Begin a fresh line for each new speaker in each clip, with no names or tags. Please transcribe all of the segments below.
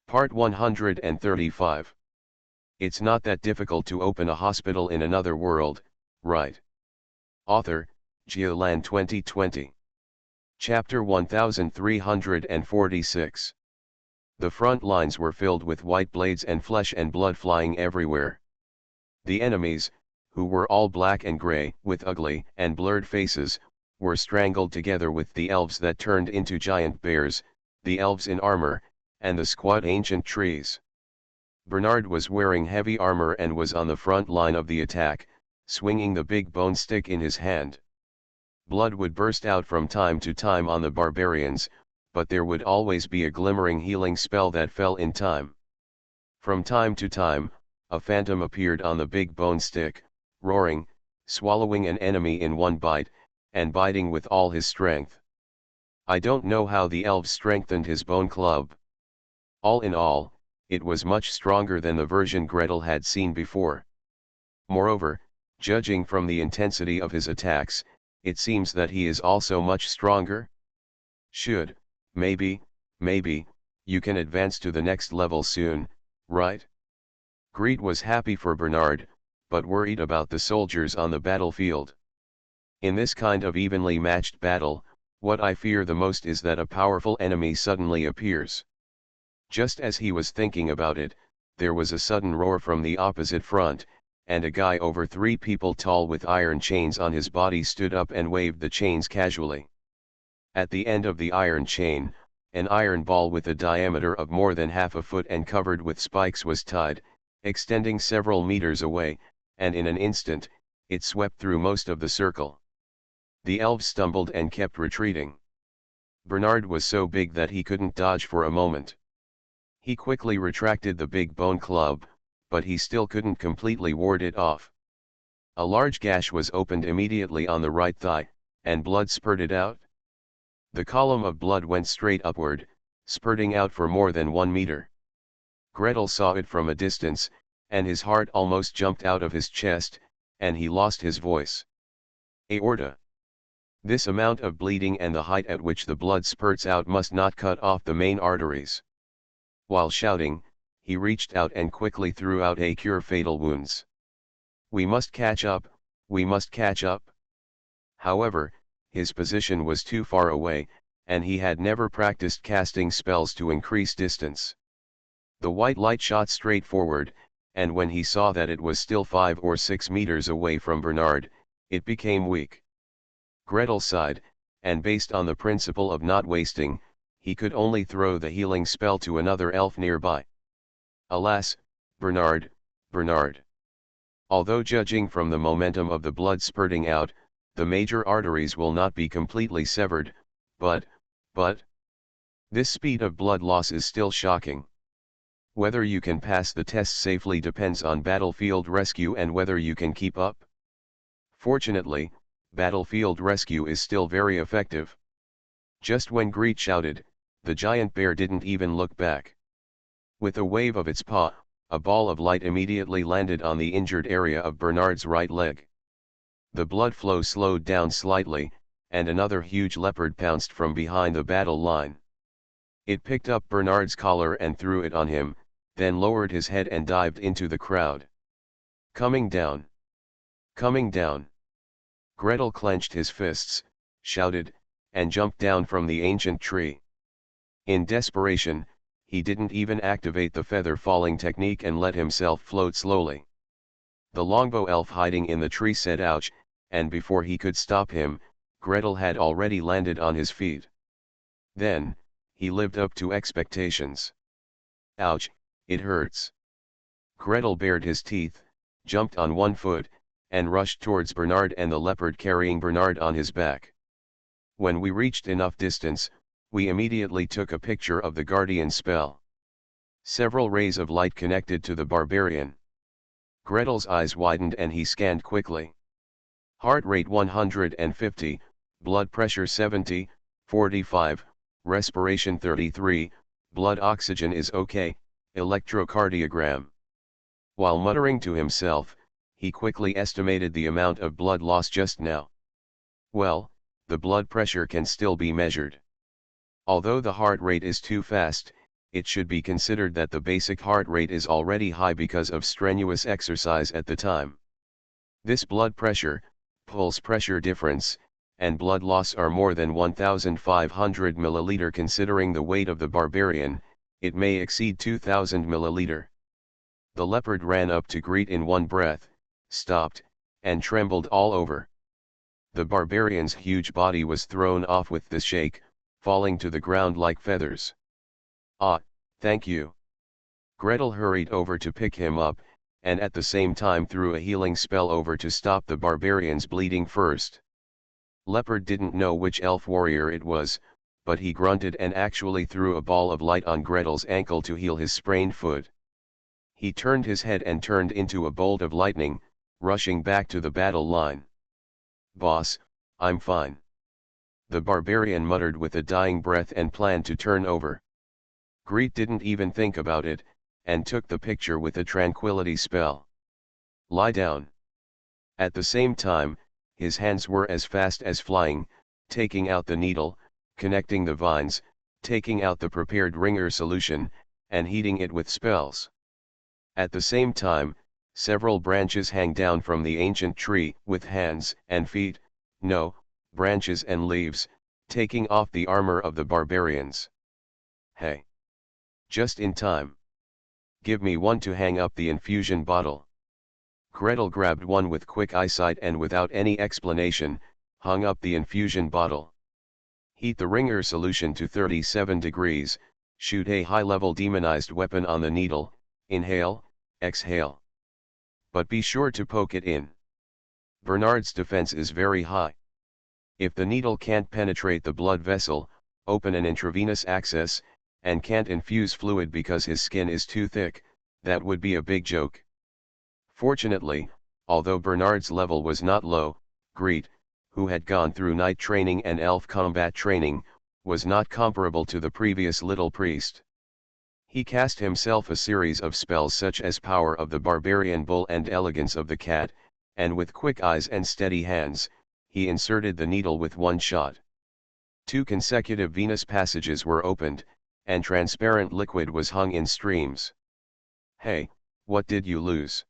Part 135. It's not that difficult to open a hospital in another world, right? Author, Geoland 2020. Chapter 1346. The front lines were filled with white blades and flesh and blood flying everywhere. The enemies, who were all black and grey, with ugly and blurred faces, were strangled together with the elves that turned into giant bears, the elves in armor, and the squat ancient trees. Bernard was wearing heavy armor and was on the front line of the attack, swinging the big bone stick in his hand. Blood would burst out from time to time on the barbarians, but there would always be a glimmering healing spell that fell in time. From time to time, a phantom appeared on the big bone stick, roaring, swallowing an enemy in one bite, and biting with all his strength. I don't know how the elves strengthened his bone club. All in all, it was much stronger than the version Gretel had seen before. Moreover, judging from the intensity of his attacks, it seems that he is also much stronger. Maybe, you can advance to the next level soon, right? Greed was happy for Bernard, but worried about the soldiers on the battlefield. In this kind of evenly matched battle, what I fear the most is that a powerful enemy suddenly appears. Just as he was thinking about it, there was a sudden roar from the opposite front, and a guy over 3 people tall with iron chains on his body stood up and waved the chains casually. At the end of the iron chain, an iron ball with a diameter of more than half a foot and covered with spikes was tied, extending several meters away, and in an instant, it swept through most of the circle. The elves stumbled and kept retreating. Bernard was so big that he couldn't dodge for a moment. He quickly retracted the big bone club, but he still couldn't completely ward it off. A large gash was opened immediately on the right thigh, and blood spurted out. The column of blood went straight upward, spurting out for more than 1 meter. Gretel saw it from a distance, and his heart almost jumped out of his chest, and he lost his voice. Aorta. This amount of bleeding and the height at which the blood spurts out must not cut off the main arteries. While shouting, he reached out and quickly threw out a cure fatal wounds. We must catch up, we must catch up. However, his position was too far away, and he had never practiced casting spells to increase distance. The white light shot straight forward, and when he saw that it was still 5 or 6 meters away from Bernard, it became weak. Gretel sighed, and based on the principle of not wasting, he could only throw the healing spell to another elf nearby. Alas, Bernard. Although judging from the momentum of the blood spurting out, the major arteries will not be completely severed, but, this speed of blood loss is still shocking. Whether you can pass the test safely depends on battlefield rescue and whether you can keep up. Fortunately, battlefield rescue is still very effective. Just when Greet shouted, the giant bear didn't even look back. With a wave of its paw, a ball of light immediately landed on the injured area of Bernard's right leg. The blood flow slowed down slightly, and another huge leopard pounced from behind the battle line. It picked up Bernard's collar and threw it on him, then lowered his head and dived into the crowd. Coming down! Coming down! Gretel clenched his fists, shouted, and jumped down from the ancient tree. In desperation, he didn't even activate the feather falling technique and let himself float slowly. The longbow elf hiding in the tree said ouch, and before he could stop him, Gretel had already landed on his feet. Then, he lived up to expectations. Ouch, it hurts. Gretel bared his teeth, jumped on one foot, and rushed towards Bernard and the leopard carrying Bernard on his back. When we reached enough distance, we immediately took a picture of the guardian spell. Several rays of light connected to the barbarian. Gretel's eyes widened and he scanned quickly. Heart rate 150, blood pressure 70, 45, respiration 33, blood oxygen is okay, electrocardiogram. While muttering to himself, he quickly estimated the amount of blood loss just now. Well, the blood pressure can still be measured. Although the heart rate is too fast, it should be considered that the basic heart rate is already high because of strenuous exercise at the time. This blood pressure, pulse pressure difference, and blood loss are more than 1,500 milliliter. Considering the weight of the barbarian, it may exceed 2,000 milliliter. The leopard ran up to Greet in one breath, stopped, and trembled all over. The barbarian's huge body was thrown off with the shake, falling to the ground like feathers. "Ah, thank you." Gretel hurried over to pick him up, and at the same time threw a healing spell over to stop the barbarian's bleeding first. Leopard didn't know which elf warrior it was, but he grunted and actually threw a ball of light on Gretel's ankle to heal his sprained foot. He turned his head and turned into a bolt of lightning, rushing back to the battle line. "Boss, I'm fine." The barbarian muttered with a dying breath and planned to turn over. Greet didn't even think about it, and took the picture with a tranquility spell. "Lie down." At the same time, his hands were as fast as flying, taking out the needle, connecting the vines, taking out the prepared ringer solution, and heating it with spells. At the same time, several branches hang down from the ancient tree, with hands and feet, no, branches and leaves, taking off the armor of the barbarians. "Hey! Just in time. Give me one to hang up the infusion bottle." Gretel grabbed one with quick eyesight and without any explanation, hung up the infusion bottle. Heat the ringer solution to 37 degrees, shoot a high-level demonized weapon on the needle, inhale, exhale. But be sure to poke it in. Bernard's defense is very high. If the needle can't penetrate the blood vessel, open an intravenous access, and can't infuse fluid because his skin is too thick, that would be a big joke. Fortunately, although Bernard's level was not low, Greet, who had gone through knight training and elf combat training, was not comparable to the previous little priest. He cast himself a series of spells such as Power of the Barbarian Bull and Elegance of the Cat, and with quick eyes and steady hands, he inserted the needle with one shot. 2 consecutive venous passages were opened, and transparent liquid was hung in streams. "Hey, what did you lose?"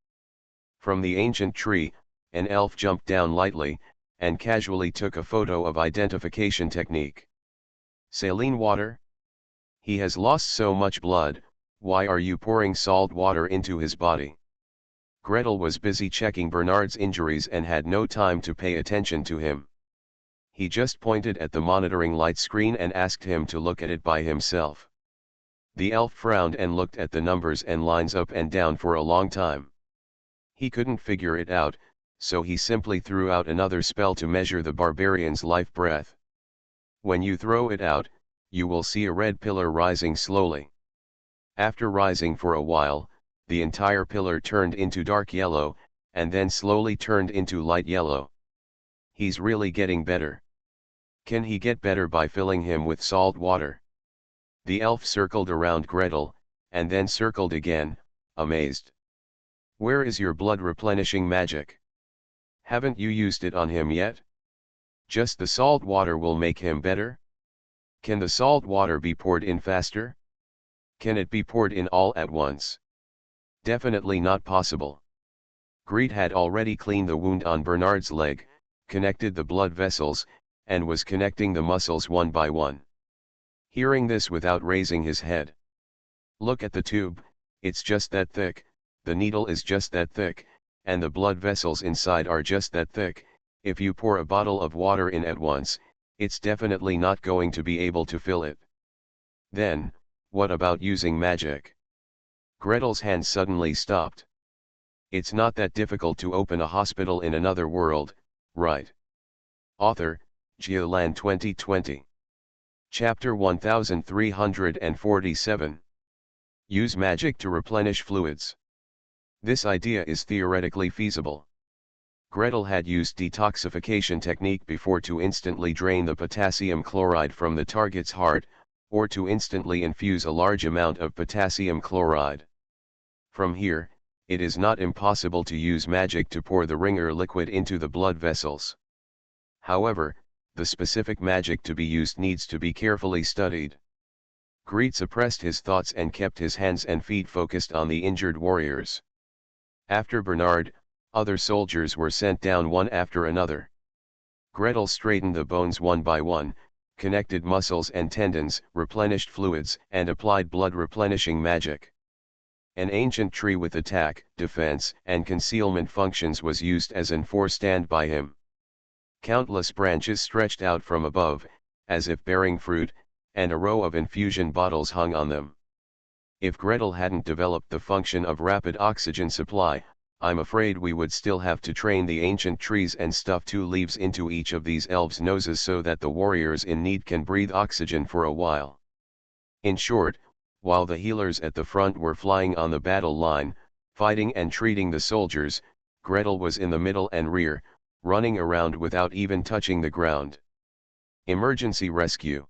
From the ancient tree, an elf jumped down lightly, and casually took a photo of identification technique. "Saline water? He has lost so much blood, why are you pouring salt water into his body?" Gretel was busy checking Bernard's injuries and had no time to pay attention to him. He just pointed at the monitoring light screen and asked him to look at it by himself. The elf frowned and looked at the numbers and lines up and down for a long time. He couldn't figure it out, so he simply threw out another spell to measure the barbarian's life breath. When you throw it out, you will see a red pillar rising slowly. After rising for a while, the entire pillar turned into dark yellow, and then slowly turned into light yellow. He's really getting better. Can he get better by filling him with salt water? The elf circled around Gretel, and then circled again, amazed. "Where is your blood replenishing magic? Haven't you used it on him yet? Just the salt water will make him better? Can the salt water be poured in faster? Can it be poured in all at once?" Definitely not possible. Greet had already cleaned the wound on Bernard's leg, connected the blood vessels, and was connecting the muscles one by one. Hearing this without raising his head. "Look at the tube, it's just that thick, the needle is just that thick, and the blood vessels inside are just that thick. If you pour a bottle of water in at once, it's definitely not going to be able to fill it. Then, what about using magic?" Gretel's hand suddenly stopped. "It's not that difficult to open a hospital in another world, right?" Author, Geoland 2020. Chapter 1347. Use magic to replenish fluids. This idea is theoretically feasible. Gretel had used detoxification technique before to instantly drain the potassium chloride from the target's heart, or to instantly infuse a large amount of potassium chloride. From here, it is not impossible to use magic to pour the ringer liquid into the blood vessels. However, the specific magic to be used needs to be carefully studied. Greed suppressed his thoughts and kept his hands and feet focused on the injured warriors. After Bernard, other soldiers were sent down one after another. Gretel straightened the bones one by one, connected muscles and tendons, replenished fluids, and applied blood-replenishing magic. An ancient tree with attack, defense, and concealment functions was used as an forestand by him. Countless branches stretched out from above, as if bearing fruit, and a row of infusion bottles hung on them. If Gretel hadn't developed the function of rapid oxygen supply, I'm afraid we would still have to train the ancient trees and stuff 2 leaves into each of these elves' noses so that the warriors in need can breathe oxygen for a while. In short, while the healers at the front were flying on the battle line, fighting and treating the soldiers, Gretel was in the middle and rear, running around without even touching the ground. Emergency rescue.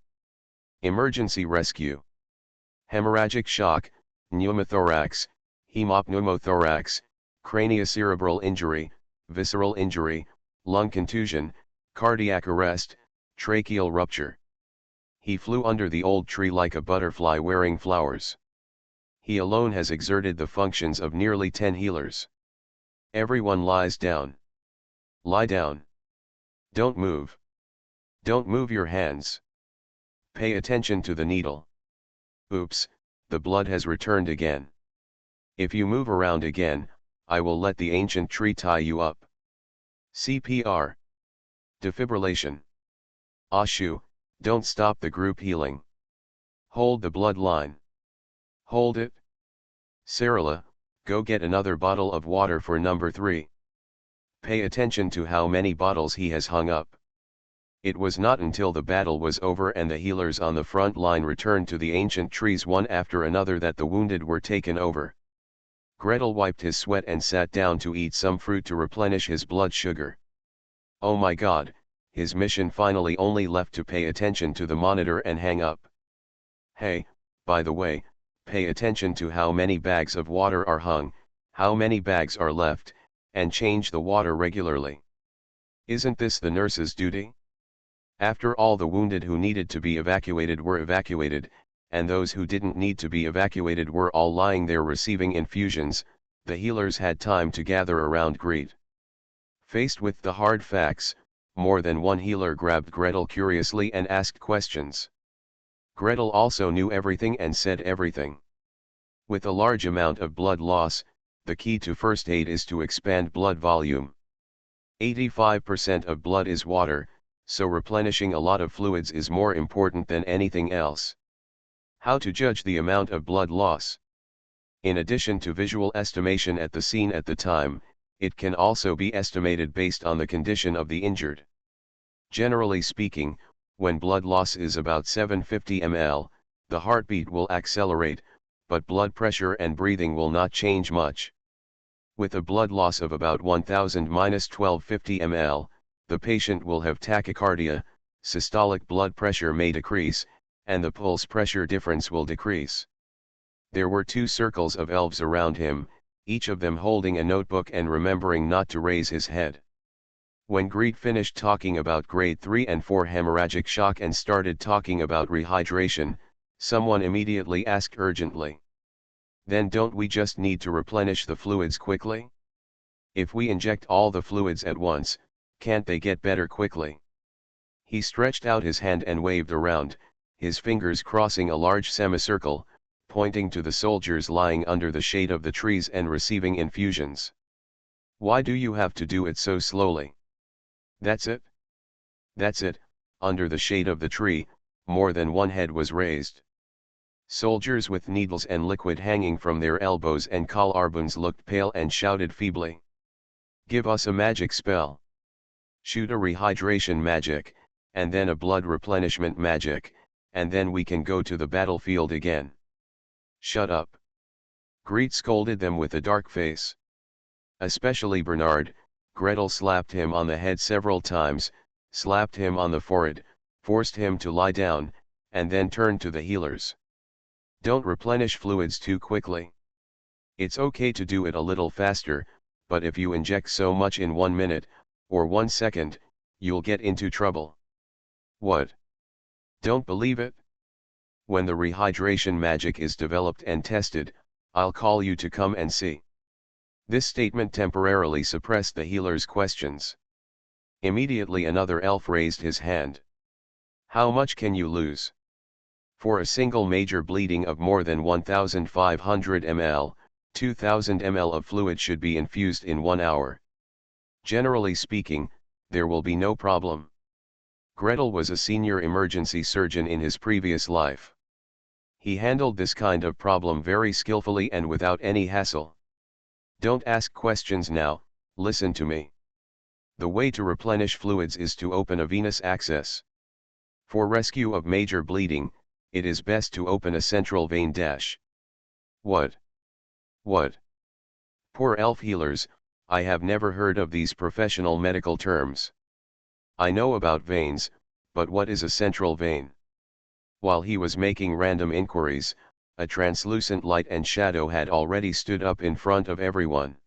Emergency rescue. Hemorrhagic shock, pneumothorax, hemopneumothorax, craniocerebral injury, visceral injury, lung contusion, cardiac arrest, tracheal rupture. He flew under the old tree like a butterfly wearing flowers. He alone has exerted the functions of nearly 10 healers. Everyone lies down. Lie down. Don't move. Don't move your hands. Pay attention to the needle. Oops, the blood has returned again. If you move around again, I will let the ancient tree tie you up. CPR. Defibrillation. Ashu, don't stop the group healing. Hold the blood line. Hold it. Sarala, go get another bottle of water for number 3. Pay attention to how many bottles he has hung up. It was not until the battle was over and the healers on the front line returned to the ancient trees one after another that the wounded were taken over. Gretel wiped his sweat and sat down to eat some fruit to replenish his blood sugar. Oh my God, his mission finally only left to pay attention to the monitor and hang up. Hey, by the way, pay attention to how many bags of water are hung, how many bags are left, and change the water regularly. Isn't this the nurse's duty? After all, the wounded who needed to be evacuated were evacuated, and those who didn't need to be evacuated were all lying there receiving infusions. The healers had time to gather around Greed. Faced with the hard facts, more than one healer grabbed Gretel curiously and asked questions. Gretel also knew everything and said everything. With a large amount of blood loss, the key to first aid is to expand blood volume. 85% of blood is water, so replenishing a lot of fluids is more important than anything else. How to judge the amount of blood loss? In addition to visual estimation at the scene at the time, it can also be estimated based on the condition of the injured. Generally speaking, when blood loss is about 750 ml, the heartbeat will accelerate, but blood pressure and breathing will not change much. With a blood loss of about 1000-1250 ml, the patient will have tachycardia, systolic blood pressure may decrease, and the pulse pressure difference will decrease. There were 2 circles of elves around him, each of them holding a notebook and remembering not to raise his head. When Greed finished talking about grade 3 and 4 hemorrhagic shock and started talking about rehydration, someone immediately asked urgently. Then don't we just need to replenish the fluids quickly? If we inject all the fluids at once, can't they get better quickly? He stretched out his hand and waved around, his fingers crossing a large semicircle, pointing to the soldiers lying under the shade of the trees and receiving infusions. Why do you have to do it so slowly? That's it. That's it, under the shade of the tree, more than one head was raised. Soldiers with needles and liquid hanging from their elbows and collarbones looked pale and shouted feebly. Give us a magic spell. Shoot a rehydration magic, and then a blood replenishment magic, and then we can go to the battlefield again. Shut up. Greed scolded them with a dark face. Especially Bernard. Gretel slapped him on the head several times, slapped him on the forehead, forced him to lie down, and then turned to the healers. Don't replenish fluids too quickly. It's okay to do it a little faster, but if you inject so much in 1 minute, or 1 second, you'll get into trouble. What? Don't believe it? When the rehydration magic is developed and tested, I'll call you to come and see. This statement temporarily suppressed the healer's questions. Immediately another elf raised his hand. How much can you lose? For a single major bleeding of more than 1,500 ml, 2,000 ml of fluid should be infused in 1 hour. Generally speaking, there will be no problem. Gretel was a senior emergency surgeon in his previous life. He handled this kind of problem very skillfully and without any hassle. Don't ask questions now, listen to me. The way to replenish fluids is to open a venous access. For rescue of major bleeding, it is best to open a central vein dash. What? What? Poor elf healers, I have never heard of these professional medical terms. I know about veins, but what is a central vein? While he was making random inquiries, a translucent light and shadow had already stood up in front of everyone.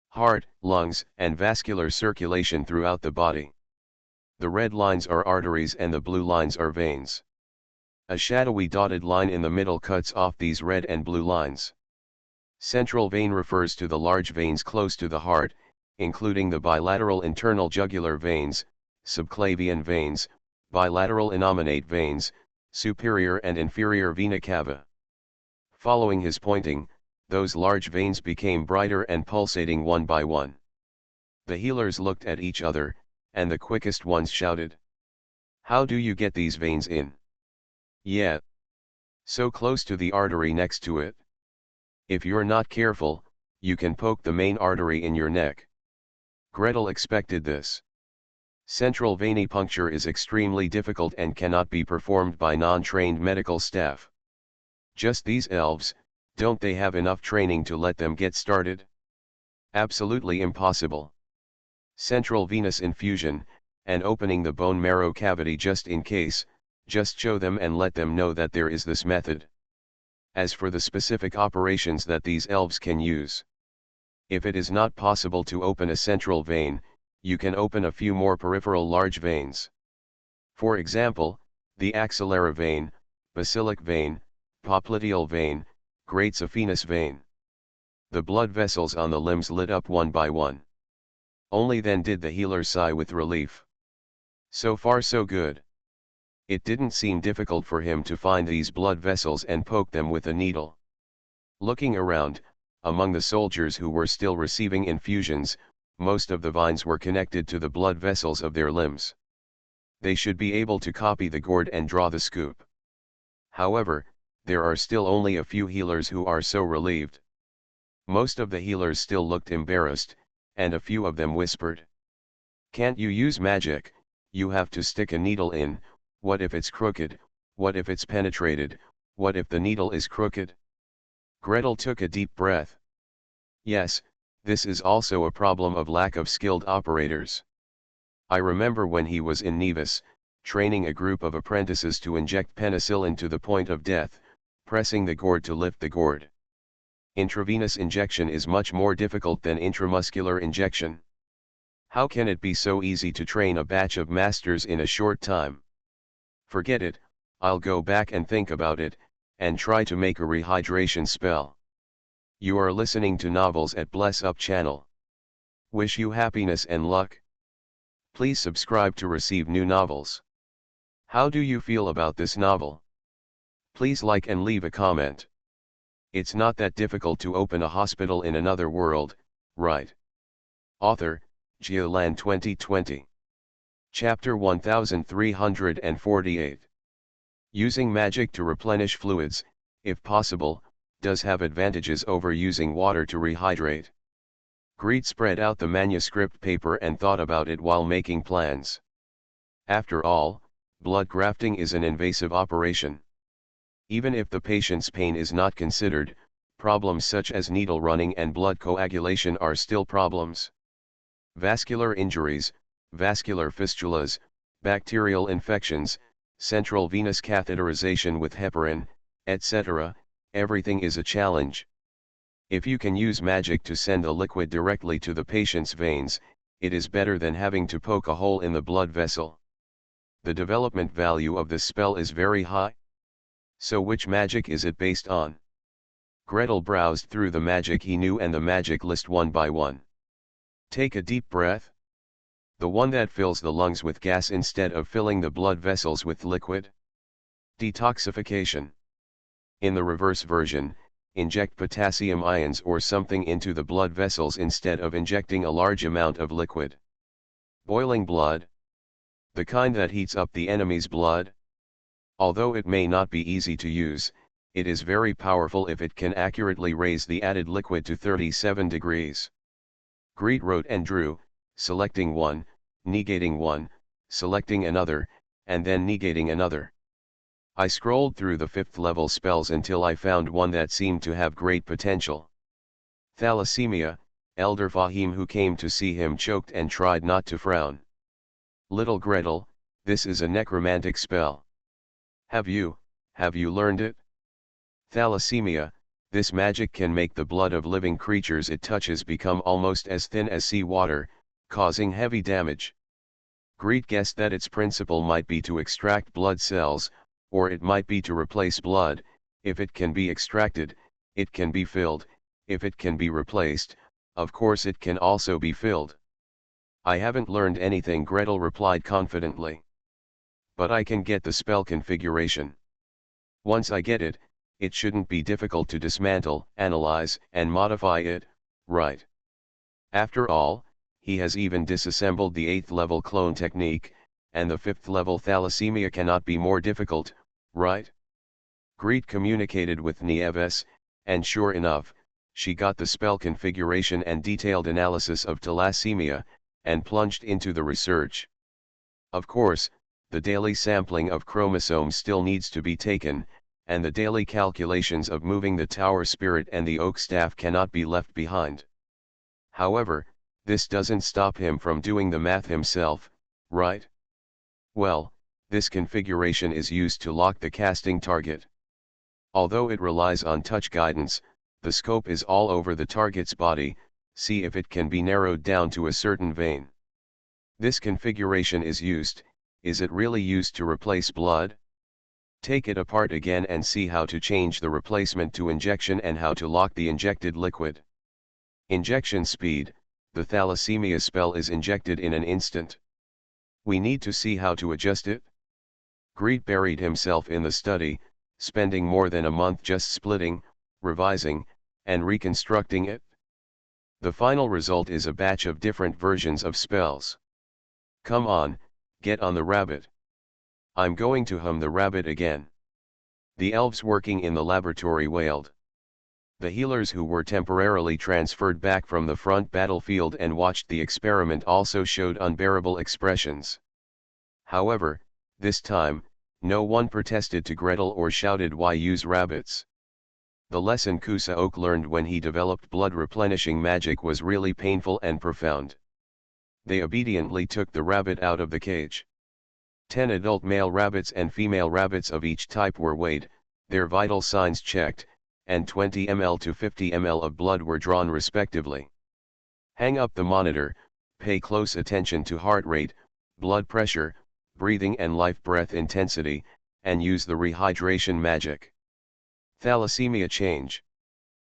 Heart, lungs, and vascular circulation throughout the body. The red lines are arteries and the blue lines are veins. A shadowy dotted line in the middle cuts off these red and blue lines. Central vein refers to the large veins close to the heart, including the bilateral internal jugular veins, subclavian veins, bilateral innominate veins, superior and inferior vena cava. Following his pointing, those large veins became brighter and pulsating one by one. The healers looked at each other, and the quickest ones shouted. How do you get these veins in? Yeah. So close to the artery next to it. If you're not careful, you can poke the main artery in your neck. Gretel expected this. Central venipuncture is extremely difficult and cannot be performed by non-trained medical staff. Just these elves, don't they have enough training to let them get started? Absolutely impossible. Central venous infusion, and opening the bone marrow cavity just in case, just show them and let them know that there is this method. As for the specific operations that these elves can use, if it is not possible to open a central vein, you can open a few more peripheral large veins. For example, the axillary vein, basilic vein, popliteal vein, great saphenous vein. The blood vessels on the limbs lit up one by one. Only then did the healer sigh with relief. So far so good. It didn't seem difficult for him to find these blood vessels and poke them with a needle. Looking around, among the soldiers who were still receiving infusions, most of the veins were connected to the blood vessels of their limbs. They should be able to copy the gourd and draw the scoop. However, there are still only a few healers who are so relieved. Most of the healers still looked embarrassed, and a few of them whispered. Can't you use magic? You have to stick a needle in. What if it's crooked? What if it's penetrated? What if the needle is crooked? Gretel took a deep breath. Yes, this is also a problem of lack of skilled operators. I remember when he was in Nevis, training a group of apprentices to inject penicillin to the point of death, pressing the gourd to lift the gourd. Intravenous injection is much more difficult than intramuscular injection. How can it be so easy to train a batch of masters in a short time? Forget it, I'll go back and think about it, and try to make a rehydration spell. You are listening to Novels at Bless Up channel. Wish you happiness and luck. Please subscribe to receive new novels. How do you feel about this novel? Please like and leave a comment. It's not that difficult to open a hospital in another world, right? Author, Geoland 2020. Chapter 1348. Using magic to replenish fluids, if possible, does have advantages over using water to rehydrate. Greed spread out the manuscript paper and thought about it while making plans. After all, blood grafting is an invasive operation. Even if the patient's pain is not considered, problems such as needle running and blood coagulation are still problems. Vascular injuries, vascular fistulas, bacterial infections, central venous catheterization with heparin, etc., everything is a challenge. If you can use magic to send the liquid directly to the patient's veins, it is better than having to poke a hole in the blood vessel. The development value of this spell is very high. So which magic is it based on? Gretel browsed through the magic he knew and the magic list one by one. Take a deep breath. The one that fills the lungs with gas instead of filling the blood vessels with liquid. Detoxification. In the reverse version, inject potassium ions or something into the blood vessels instead of injecting a large amount of liquid. Boiling blood. The kind that heats up the enemy's blood. Although it may not be easy to use, it is very powerful if it can accurately raise the added liquid to 37 degrees. Greet wrote and drew, selecting one, negating one, selecting another, and then negating another. I scrolled through the 5th level spells until I found one that seemed to have great potential. Thalassemia. Elder Fahim who came to see him choked and tried not to frown. Little Gretel, this is a necromantic spell. Have you learned it? Thalassemia. This magic can make the blood of living creatures it touches become almost as thin as sea water, causing heavy damage. Greet guessed that its principle might be to extract blood cells, or it might be to replace blood. If it can be extracted, it can be filled. If it can be replaced, of course it can also be filled. I haven't learned anything, Gretel replied confidently. But I can get the spell configuration. Once I get it, it shouldn't be difficult to dismantle, analyze, and modify it, right? After all, he has even disassembled the 8th level clone technique, and the 5th level thalassemia cannot be more difficult, right? Greet communicated with Nieves, and sure enough, she got the spell configuration and detailed analysis of thalassemia, and plunged into the research. Of course, the daily sampling of chromosomes still needs to be taken, and the daily calculations of moving the tower spirit and the oak staff cannot be left behind. However, this doesn't stop him from doing the math himself, right? Well, this configuration is used to lock the casting target. Although it relies on touch guidance, the scope is all over the target's body. See if it can be narrowed down to a certain vein. This configuration is it really used to replace blood? Take it apart again and see how to change the replacement to injection and how to lock the injected liquid. Injection speed. The thalassemia spell is injected in an instant. We need to see how to adjust it. Greet buried himself in the study, spending more than a month just splitting, revising, and reconstructing it. The final result is a batch of different versions of spells. Come on, get on the rabbit. I'm going to hum the rabbit again. The elves working in the laboratory wailed. The healers who were temporarily transferred back from the front battlefield and watched the experiment also showed unbearable expressions. However, this time, no one protested to Gretel or shouted why use rabbits. The lesson Kusa Oak learned when he developed blood replenishing magic was really painful and profound. They obediently took the rabbit out of the cage. 10 adult male rabbits and female rabbits of each type were weighed, their vital signs checked, and 20 ml to 50 ml of blood were drawn respectively. Hang up the monitor, pay close attention to heart rate, blood pressure, breathing and life breath intensity, and use the rehydration magic. Thalassemia change.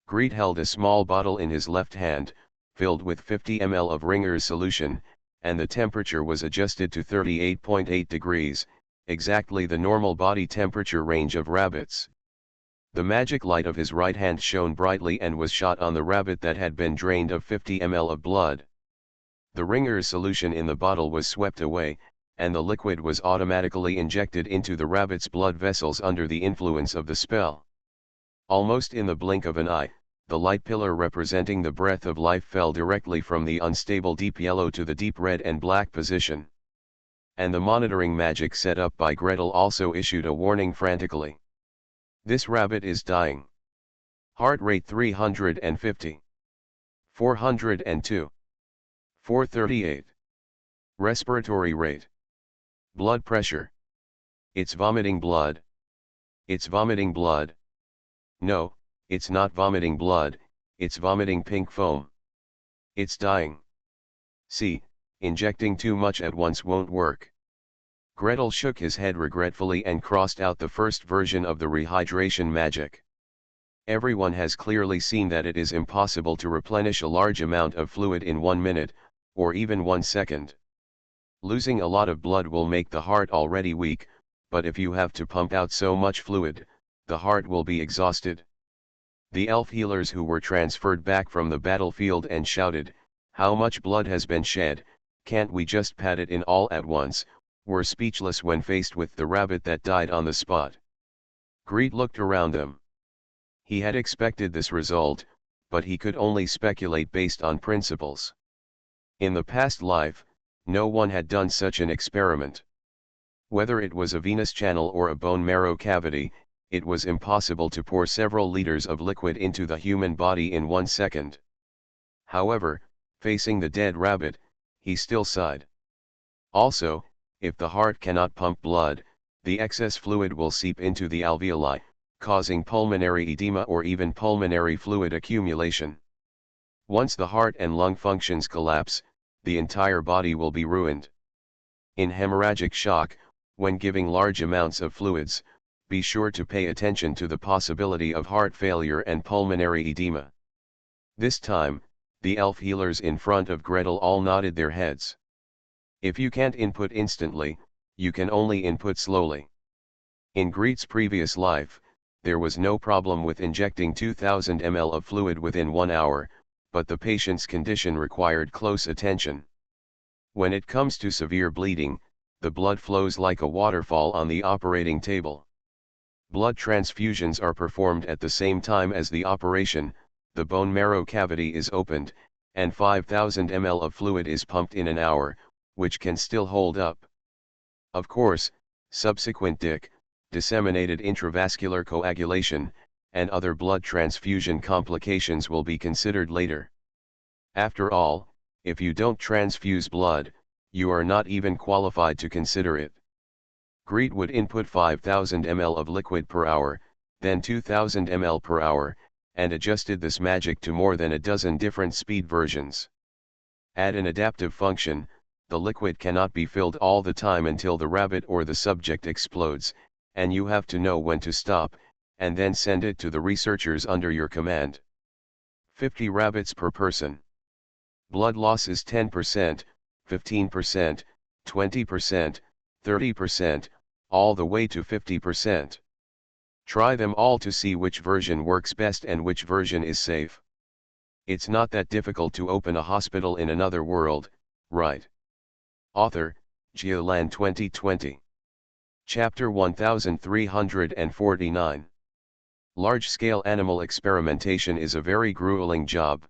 Greet held a small bottle in his left hand, filled with 50 ml of Ringer's solution, and the temperature was adjusted to 38.8 degrees, exactly the normal body temperature range of rabbits. The magic light of his right hand shone brightly and was shot on the rabbit that had been drained of 50 ml of blood. The Ringer's solution in the bottle was swept away, and the liquid was automatically injected into the rabbit's blood vessels under the influence of the spell. Almost in the blink of an eye, the light pillar representing the breath of life fell directly from the unstable deep yellow to the deep red and black position. And the monitoring magic set up by Gretel also issued a warning frantically. This rabbit is dying. Heart rate 350. 402. 438. Respiratory rate. Blood pressure. It's vomiting blood. It's vomiting blood. No, it's not vomiting blood, it's vomiting pink foam. It's dying. See, injecting too much at once won't work. Gretel shook his head regretfully and crossed out the first version of the rehydration magic. Everyone has clearly seen that it is impossible to replenish a large amount of fluid in 1 minute, or even 1 second. Losing a lot of blood will make the heart already weak, but if you have to pump out so much fluid, the heart will be exhausted. The elf healers who were transferred back from the battlefield and shouted, "How much blood has been shed, can't we just pat it in all at once," were speechless when faced with the rabbit that died on the spot. Greed looked around them. He had expected this result, but he could only speculate based on principles. In the past life, no one had done such an experiment. Whether it was a venous channel or a bone marrow cavity, it was impossible to pour several liters of liquid into the human body in 1 second. However, facing the dead rabbit, he still sighed. Also, if the heart cannot pump blood, the excess fluid will seep into the alveoli, causing pulmonary edema or even pulmonary fluid accumulation. Once the heart and lung functions collapse, the entire body will be ruined. In hemorrhagic shock, when giving large amounts of fluids, be sure to pay attention to the possibility of heart failure and pulmonary edema. This time, the elf healers in front of Gretel all nodded their heads. If you can't input instantly, you can only input slowly. In Greet's previous life, there was no problem with injecting 2000 ml of fluid within 1 hour, but the patient's condition required close attention. When it comes to severe bleeding, the blood flows like a waterfall on the operating table. Blood transfusions are performed at the same time as the operation, the bone marrow cavity is opened, and 5000 ml of fluid is pumped in an hour, which can still hold up. Of course, subsequent disseminated intravascular coagulation, and other blood transfusion complications will be considered later. After all, if you don't transfuse blood, you are not even qualified to consider it. Greet would input 5000 ml of liquid per hour, then 2000 ml per hour, and adjusted this magic to more than a dozen different speed versions. Add an adaptive function, the liquid cannot be filled all the time until the rabbit or the subject explodes, and you have to know when to stop, and then send it to the researchers under your command. 50 rabbits per person. Blood loss is 10%, 15%, 20%, 30%, all the way to 50%. Try them all to see which version works best and which version is safe. It's not that difficult to open a hospital in another world, right? Author, Geolan 2020. Chapter 1349. Large-scale animal experimentation is a very grueling job.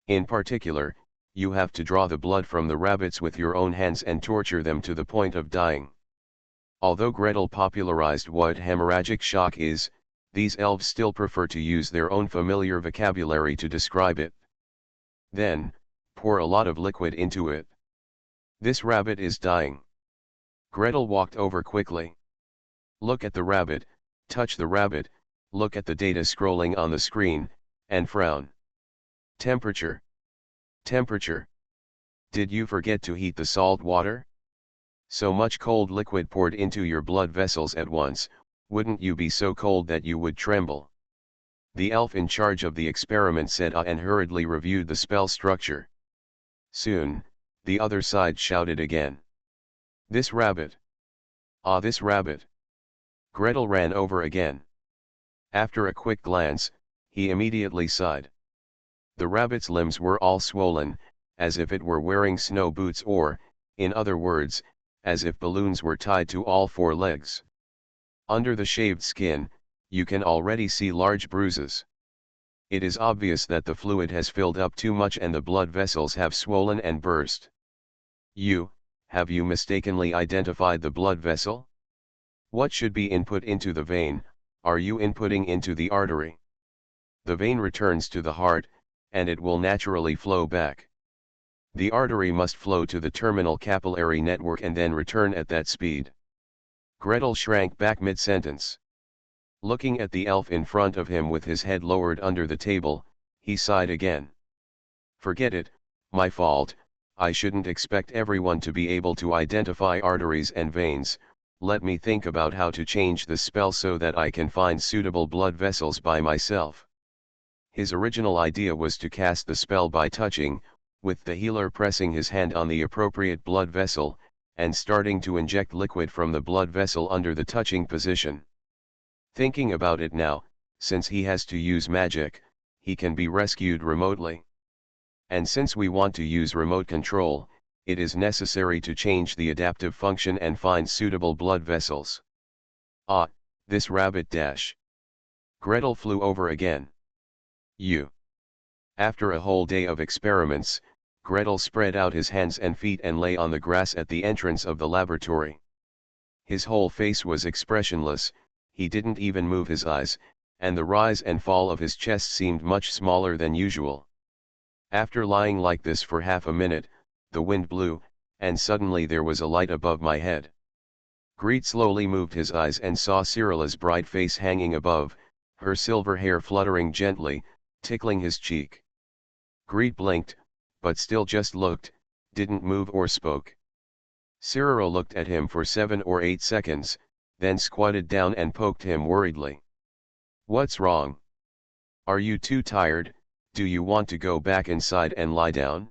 In particular, you have to draw the blood from the rabbits with your own hands and torture them to the point of dying. Although Gretel popularized what hemorrhagic shock is, these elves still prefer to use their own familiar vocabulary to describe it. Then, pour a lot of liquid into it. This rabbit is dying. Gretel walked over quickly. Look at the rabbit, touch the rabbit, look at the data scrolling on the screen, and frown. Temperature. Temperature. Did you forget to heat the salt water? So much cold liquid poured into your blood vessels at once, wouldn't you be so cold that you would tremble? The elf in charge of the experiment said and hurriedly reviewed the spell structure. Soon, the other side shouted again. This rabbit. Ah, this rabbit. Gretel ran over again. After a quick glance, he immediately sighed. The rabbit's limbs were all swollen, as if it were wearing snow boots or, in other words, as if balloons were tied to all 4 legs. Under the shaved skin, you can already see large bruises. It is obvious that the fluid has filled up too much and the blood vessels have swollen and burst. Have you mistakenly identified the blood vessel? What should be input into the vein, are you inputting into the artery? The vein returns to the heart, and it will naturally flow back. The artery must flow to the terminal capillary network and then return at that speed. Gretel shrank back mid-sentence. Looking at the elf in front of him with his head lowered under the table, he sighed again. Forget it, my fault, I shouldn't expect everyone to be able to identify arteries and veins. Let me think about how to change the spell so that I can find suitable blood vessels by myself. His original idea was to cast the spell by touching, with the healer pressing his hand on the appropriate blood vessel, and starting to inject liquid from the blood vessel under the touching position. Thinking about it now, since he has to use magic, he can be rescued remotely. And since we want to use remote control, it is necessary to change the adaptive function and find suitable blood vessels. Ah, this rabbit dash. Gretel flew over again. After a whole day of experiments, Gretel spread out his hands and feet and lay on the grass at the entrance of the laboratory. His whole face was expressionless, he didn't even move his eyes, and the rise and fall of his chest seemed much smaller than usual. After lying like this for half a minute, the wind blew, and suddenly there was a light above my head. Greet slowly moved his eyes and saw Cyrilla's bright face hanging above, her silver hair fluttering gently, tickling his cheek. Greet blinked, but still just looked, didn't move or spoke. Cyrilla looked at him for 7 or 8 seconds, then squatted down and poked him worriedly. "What's wrong? Are you too tired? Do you want to go back inside and lie down?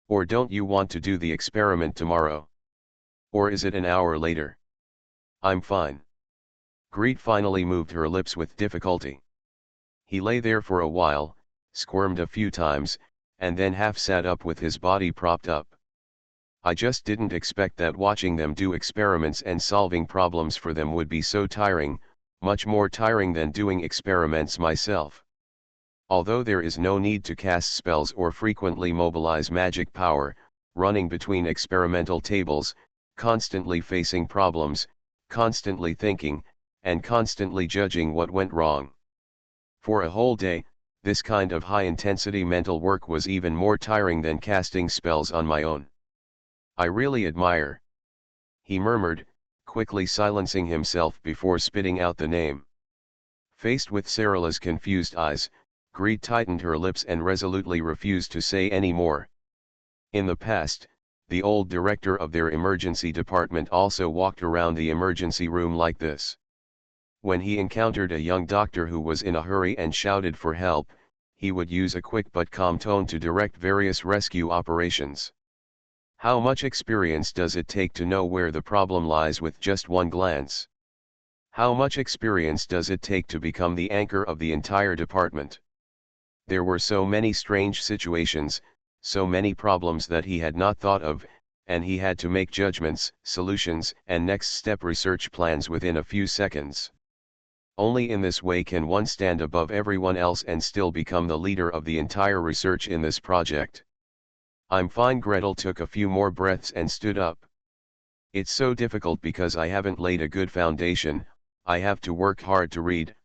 Or don't you want to do the experiment tomorrow? Or is it an hour later?" "I'm fine." Greet finally moved her lips with difficulty. He lay there for a while, squirmed a few times, and then half sat up with his body propped up. "I just didn't expect that watching them do experiments and solving problems for them would be so tiring, much more tiring than doing experiments myself. Although there is no need to cast spells or frequently mobilize magic power, running between experimental tables, constantly facing problems, constantly thinking, and constantly judging what went wrong. For a whole day, this kind of high-intensity mental work was even more tiring than casting spells on my own. I really admire," he murmured, quickly silencing himself before spitting out the name. Faced with Cyrilla's confused eyes, Greet tightened her lips and resolutely refused to say any more. In the past, the old director of their emergency department also walked around the emergency room like this. When he encountered a young doctor who was in a hurry and shouted for help, he would use a quick but calm tone to direct various rescue operations. How much experience does it take to know where the problem lies with just one glance? How much experience does it take to become the anchor of the entire department? There were so many strange situations, so many problems that he had not thought of, and he had to make judgments, solutions, and next step research plans within a few seconds. Only in this way can one stand above everyone else and still become the leader of the entire research in this project. "I'm fine." Gretel took a few more breaths and stood up. "It's so difficult because I haven't laid a good foundation. I have to work hard to read,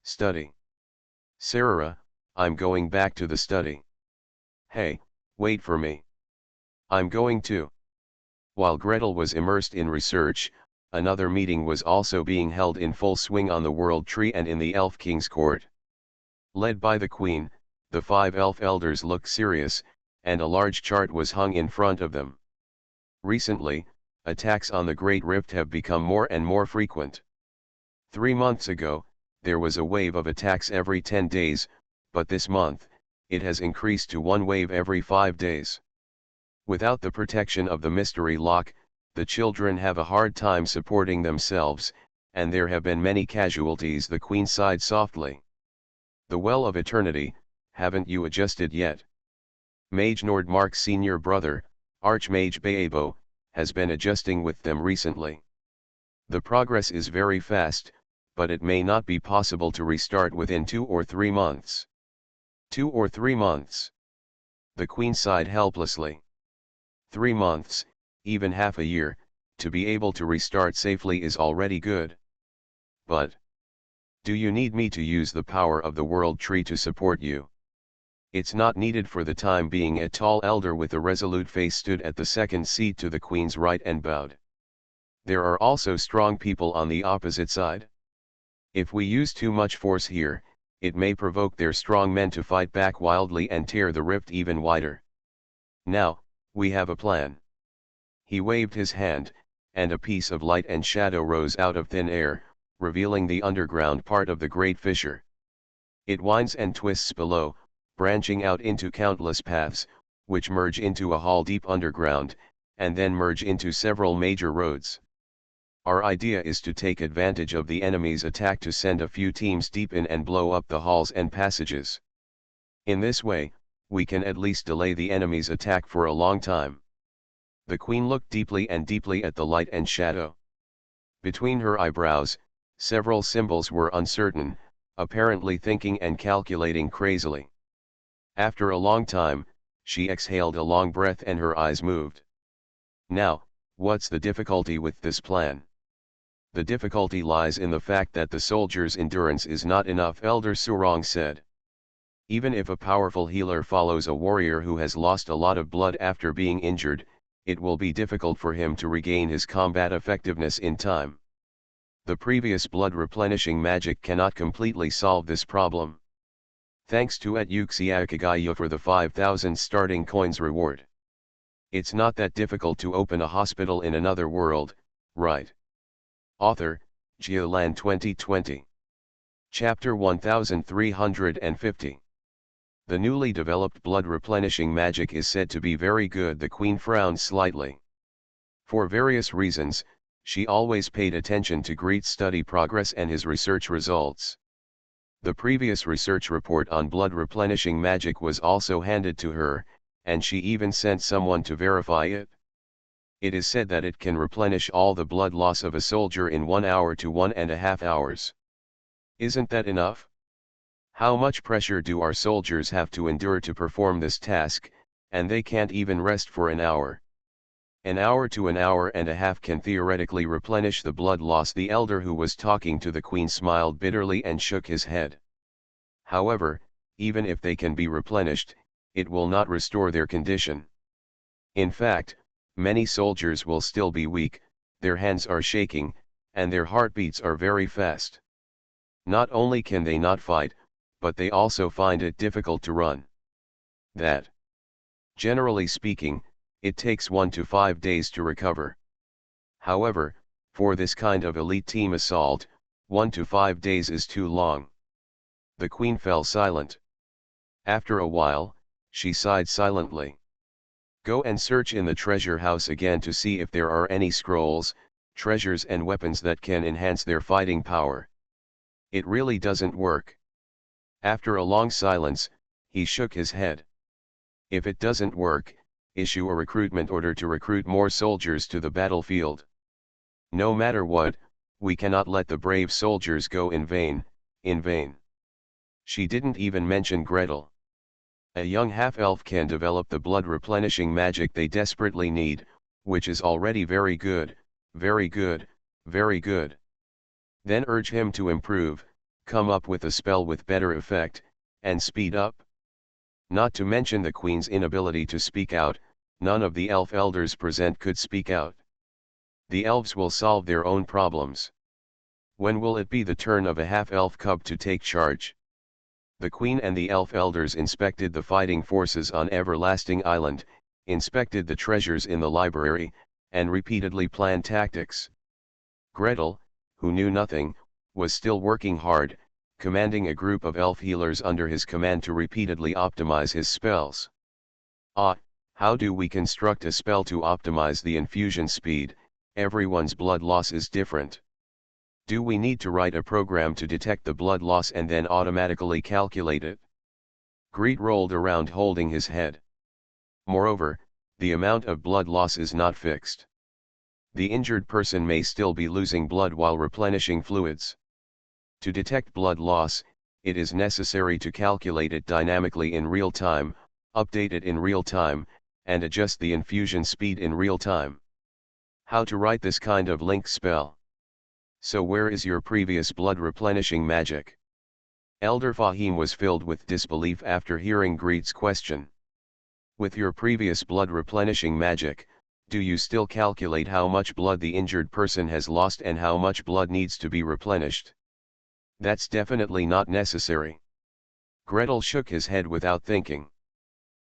study. Sarah, I'm going back to the study." "Hey, wait for me. I'm going too." While Gretel was immersed in research, another meeting was also being held in full swing on the World Tree and in the Elf King's court. Led by the Queen, the 5 elf elders looked serious, and a large chart was hung in front of them. Recently, attacks on the Great Rift have become more and more frequent. 3 months ago, there was a wave of attacks every 10 days, but this month, it has increased to one wave every 5 days. Without the protection of the mystery lock, the children have a hard time supporting themselves, and there have been many casualties. The Queen sighed softly. "The Well of Eternity, haven't you adjusted yet?" Mage Nordmark's senior brother, Archmage Baebo, has been adjusting with them recently. "The progress is very fast, but it may not be possible to restart within 2 or 3 months. 2 or 3 months. The Queen sighed helplessly. 3 months, even half a year, to be able to restart safely is already good. But do you need me to use the power of the World Tree to support you? It's not needed for the time being." A tall elder with a resolute face stood at the second seat to the Queen's right and bowed. "There are also strong people on the opposite side. If we use too much force here, it may provoke their strong men to fight back wildly and tear the rift even wider. Now, we have a plan. He waved his hand, and a piece of light and shadow rose out of thin air, revealing the underground part of the great fissure. It winds and twists below, branching out into countless paths, which merge into a hall deep underground, and then merge into several major roads. Our idea is to take advantage of the enemy's attack to send a few teams deep in and blow up the halls and passages. In this way, we can at least delay the enemy's attack for a long time. The queen looked deeply and deeply at the light and shadow. Between her eyebrows, several symbols were uncertain, apparently thinking and calculating crazily. After a long time, she exhaled a long breath and her eyes moved. Now, what's the difficulty with this plan? The difficulty lies in the fact that the soldier's endurance is not enough, Elder Surong said. Even if a powerful healer follows a warrior who has lost a lot of blood after being injured, it will be difficult for him to regain his combat effectiveness in time. The previous blood replenishing magic cannot completely solve this problem. Thanks to Etuxiakagaya for the 5,000 starting coins reward. It's not that difficult to open a hospital in another world, right? Author, Geolan 2020. Chapter 1350. The newly developed blood replenishing magic is said to be very good. The queen frowned slightly. For various reasons, she always paid attention to Greet's study progress and his research results. The previous research report on blood replenishing magic was also handed to her, and she even sent someone to verify it. It is said that it can replenish all the blood loss of a soldier in 1 hour to 1.5 hours. Isn't that enough? How much pressure do our soldiers have to endure to perform this task, and they can't even rest for an hour? An hour to an hour and a half can theoretically replenish the blood loss. The elder who was talking to the queen smiled bitterly and shook his head. However, even if they can be replenished, it will not restore their condition. In fact, many soldiers will still be weak, their hands are shaking, and their heartbeats are very fast. Not only can they not fight, but they also find it difficult to run. That, generally speaking, it takes 1 to 5 days to recover. However, for this kind of elite team assault, 1 to 5 days is too long. The queen fell silent. After a while, she sighed silently. Go and search in the treasure house again to see if there are any scrolls, treasures and weapons that can enhance their fighting power. It really doesn't work. After a long silence, he shook his head. If it doesn't work, issue a recruitment order to recruit more soldiers to the battlefield. No matter what, we cannot let the brave soldiers go in vain, in vain. She didn't even mention Gretel. A young half-elf can develop the blood replenishing magic they desperately need, which is already very good, very good, very good. Then urge him to improve, come up with a spell with better effect, and speed up. Not to mention the queen's inability to speak out, none of the elf elders present could speak out. The elves will solve their own problems. When will it be the turn of a half-elf cub to take charge? The queen and the elf elders inspected the fighting forces on Everlasting Island, inspected the treasures in the library, and repeatedly planned tactics. Gretel, who knew nothing, was still working hard, commanding a group of elf healers under his command to repeatedly optimize his spells. How do we construct a spell to optimize the infusion speed? Everyone's blood loss is different. Do we need to write a program to detect the blood loss and then automatically calculate it? Greet rolled around holding his head. Moreover, the amount of blood loss is not fixed. The injured person may still be losing blood while replenishing fluids. To detect blood loss, it is necessary to calculate it dynamically in real time, update it in real time, and adjust the infusion speed in real time. How to write this kind of link spell? So where is your previous blood replenishing magic? Elder Fahim was filled with disbelief after hearing Greet's question. With your previous blood replenishing magic, do you still calculate how much blood the injured person has lost and how much blood needs to be replenished? That's definitely not necessary. Gretel shook his head without thinking.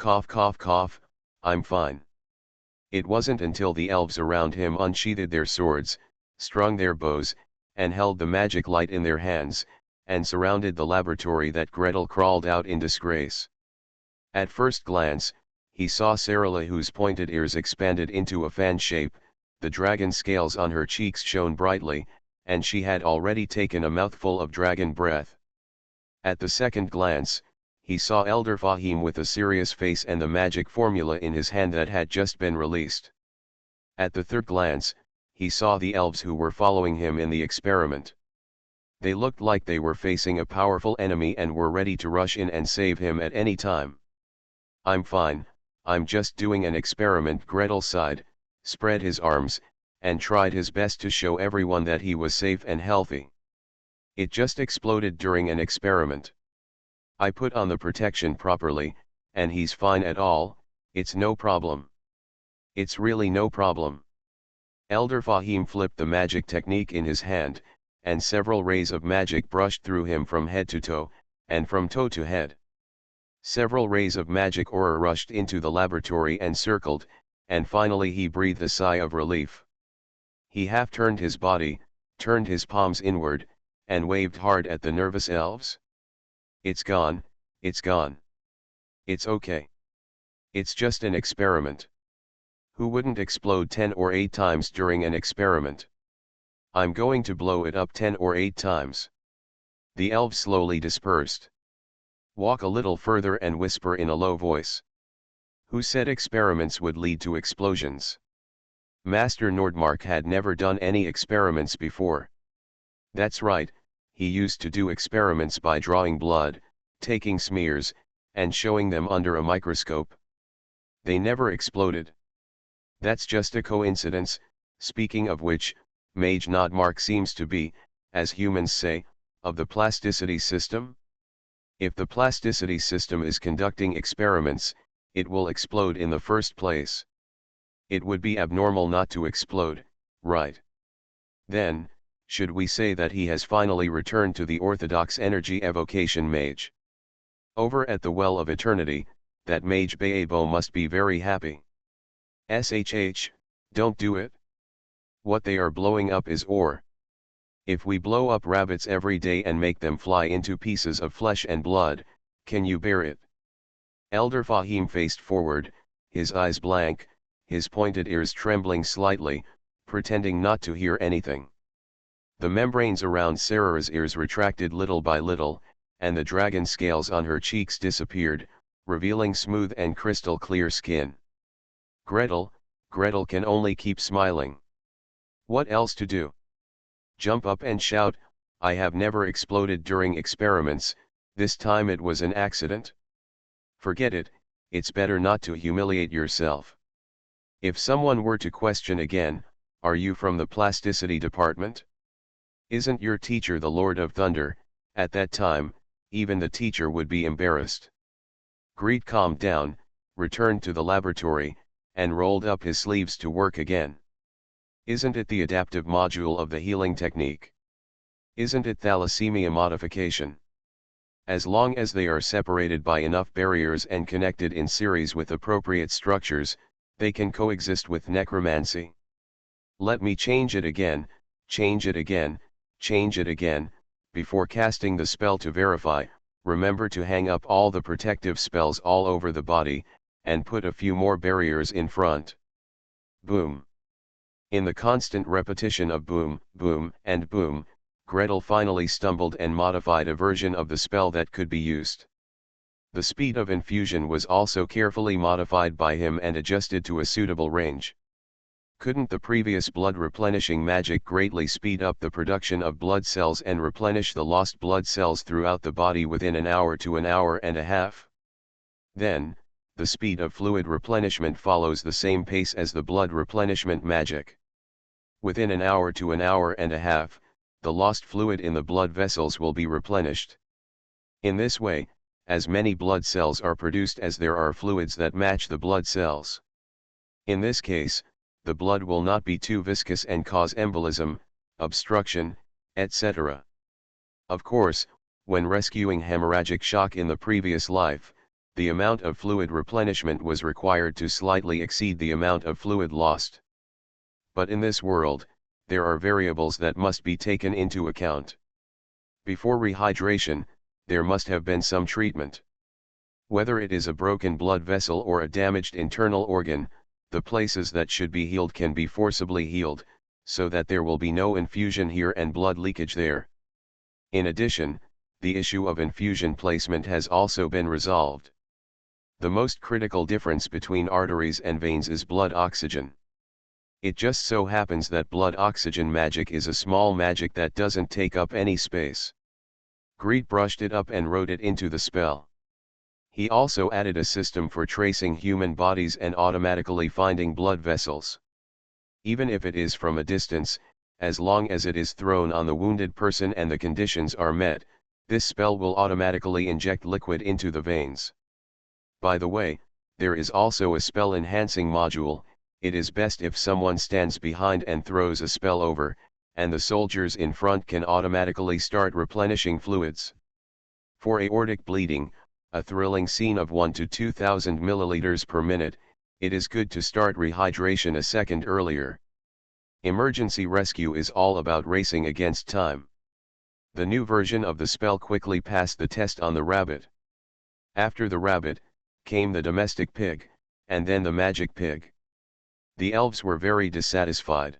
Cough cough cough, I'm fine. It wasn't until the elves around him unsheathed their swords, strung their bows, and held the magic light in their hands, and surrounded the laboratory that Gretel crawled out in disgrace. At first glance, he saw Sarala, whose pointed ears expanded into a fan shape, the dragon scales on her cheeks shone brightly, and she had already taken a mouthful of dragon breath. At the second glance, he saw Elder Fahim with a serious face and the magic formula in his hand that had just been released. At the third glance, he saw the elves who were following him in the experiment. They looked like they were facing a powerful enemy and were ready to rush in and save him at any time. I'm fine, I'm just doing an experiment. Gretel sighed, spread his arms, and tried his best to show everyone that he was safe and healthy. It just exploded during an experiment. I put on the protection properly, and he's fine at all, it's no problem. It's really no problem. Elder Fahim flipped the magic technique in his hand, and several rays of magic brushed through him from head to toe, and from toe to head. Several rays of magic aura rushed into the laboratory and circled, and finally he breathed a sigh of relief. He half turned his body, turned his palms inward, and waved hard at the nervous elves. It's gone, it's gone. It's okay. It's just an experiment. Who wouldn't explode 10 or 8 times during an experiment? I'm going to blow it up 10 or 8 times. The elves slowly dispersed. Walk a little further and whisper in a low voice. Who said experiments would lead to explosions? Master Nordmark had never done any experiments before. That's right, he used to do experiments by drawing blood, taking smears, and showing them under a microscope. They never exploded. That's just a coincidence. Speaking of which, Mage Nordmark seems to be, as humans say, of the plasticity system. If the plasticity system is conducting experiments, it will explode in the first place. It would be abnormal not to explode, right? Then, should we say that he has finally returned to the orthodox energy evocation mage? Over at the Well of Eternity, that mage Baebo must be very happy. SHH, don't do it. What they are blowing up is ore. If we blow up rabbits every day and make them fly into pieces of flesh and blood, can you bear it? Elder Fahim faced forward, his eyes blank, his pointed ears trembling slightly, pretending not to hear anything. The membranes around Sarah's ears retracted little by little, and the dragon scales on her cheeks disappeared, revealing smooth and crystal clear skin. Gretel can only keep smiling. What else to do? Jump up and shout, I have never exploded during experiments, this time it was an accident? Forget it, it's better not to humiliate yourself. If someone were to question again, are you from the plasticity department? Isn't your teacher the Lord of Thunder? At that time, even the teacher would be embarrassed. Greed calmed down, returned to the laboratory, and rolled up his sleeves to work again. Isn't it the adaptive module of the healing technique? Isn't it thalassemia modification? As long as they are separated by enough barriers and connected in series with appropriate structures, they can coexist with necromancy. Let me change it again, change it again, change it again. Before casting the spell to verify, remember to hang up all the protective spells all over the body, and put a few more barriers in front. Boom. In the constant repetition of boom, boom, and boom, Gretel finally stumbled and modified a version of the spell that could be used. The speed of infusion was also carefully modified by him and adjusted to a suitable range. Couldn't the previous blood replenishing magic greatly speed up the production of blood cells and replenish the lost blood cells throughout the body within an hour to an hour and a half? Then, the speed of fluid replenishment follows the same pace as the blood replenishment magic. Within an hour to an hour and a half, the lost fluid in the blood vessels will be replenished. In this way, as many blood cells are produced as there are fluids that match the blood cells. In this case, the blood will not be too viscous and cause embolism, obstruction, etc. Of course, when rescuing hemorrhagic shock in the previous life, the amount of fluid replenishment was required to slightly exceed the amount of fluid lost. But in this world, there are variables that must be taken into account. Before rehydration, there must have been some treatment. Whether it is a broken blood vessel or a damaged internal organ, the places that should be healed can be forcibly healed, so that there will be no infusion here and blood leakage there. In addition, the issue of infusion placement has also been resolved. The most critical difference between arteries and veins is blood oxygen. It just so happens that blood oxygen magic is a small magic that doesn't take up any space. Greed brushed it up and wrote it into the spell. He also added a system for tracing human bodies and automatically finding blood vessels. Even if it is from a distance, as long as it is thrown on the wounded person and the conditions are met, this spell will automatically inject liquid into the veins. By the way, there is also a spell enhancing module. It is best if someone stands behind and throws a spell over, and the soldiers in front can automatically start replenishing fluids. For aortic bleeding, a thrilling scene of 1 to 2,000 milliliters per minute, it is good to start rehydration a second earlier. Emergency rescue is all about racing against time. The new version of the spell quickly passed the test on the rabbit. After the rabbit, came the domestic pig, and then the magic pig. The elves were very dissatisfied.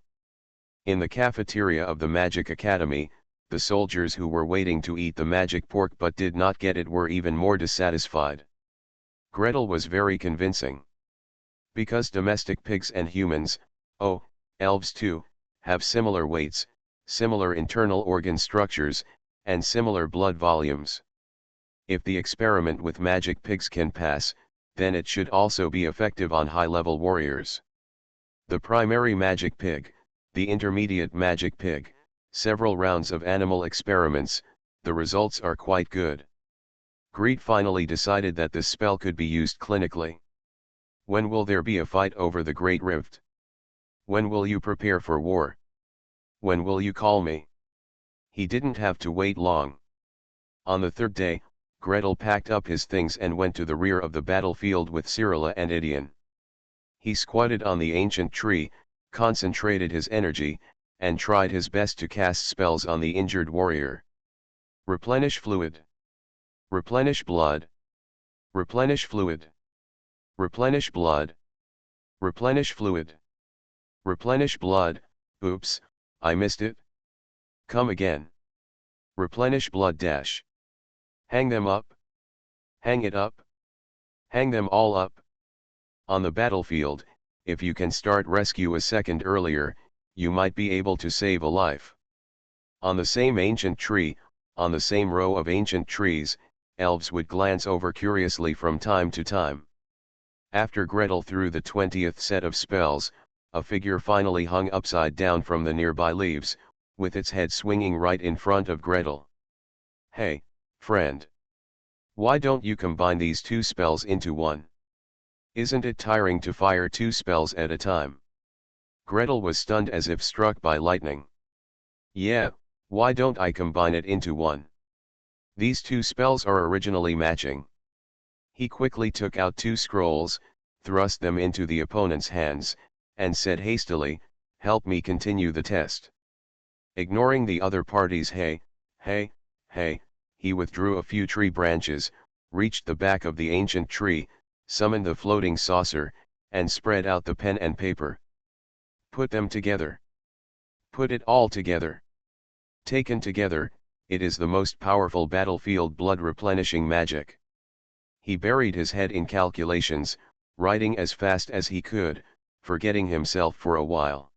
In the cafeteria of the Magic Academy, the soldiers who were waiting to eat the magic pork but did not get it were even more dissatisfied. Gretel was very convincing. Because domestic pigs and humans, oh, elves too, have similar weights, similar internal organ structures, and similar blood volumes. If the experiment with magic pigs can pass, then it should also be effective on high-level warriors. The primary magic pig, the intermediate magic pig, several rounds of animal experiments, the results are quite good. Greed finally decided that this spell could be used clinically. When will there be a fight over the Great Rift? When will you prepare for war? When will you call me? He didn't have to wait long. On the third day, Gretel packed up his things and went to the rear of the battlefield with Cyrilla and Idion. He squatted on the ancient tree, concentrated his energy, and tried his best to cast spells on the injured warrior. Replenish fluid. Replenish blood. Replenish fluid. Replenish blood. Replenish fluid. Replenish blood. Oops, I missed it. Come again. Replenish blood dash. Hang them up. Hang it up. Hang them all up. On the battlefield, if you can start rescue a second earlier, you might be able to save a life. On the same ancient tree, on the same row of ancient trees, elves would glance over curiously from time to time. After Gretel threw the 20th set of spells, a figure finally hung upside down from the nearby leaves, with its head swinging right in front of Gretel. Hey, friend. Why don't you combine these two spells into one? Isn't it tiring to fire two spells at a time? Gretel was stunned as if struck by lightning. Yeah, why don't I combine it into one? These two spells are originally matching. He quickly took out two scrolls, thrust them into the opponent's hands, and said hastily, "Help me continue the test." Ignoring the other party's hey, he withdrew a few tree branches, reached the back of the ancient tree, summoned the floating saucer, and spread out the pen and paper. Put them together. Put it all together. Taken together, it is the most powerful battlefield blood replenishing magic. He buried his head in calculations, writing as fast as he could, forgetting himself for a while.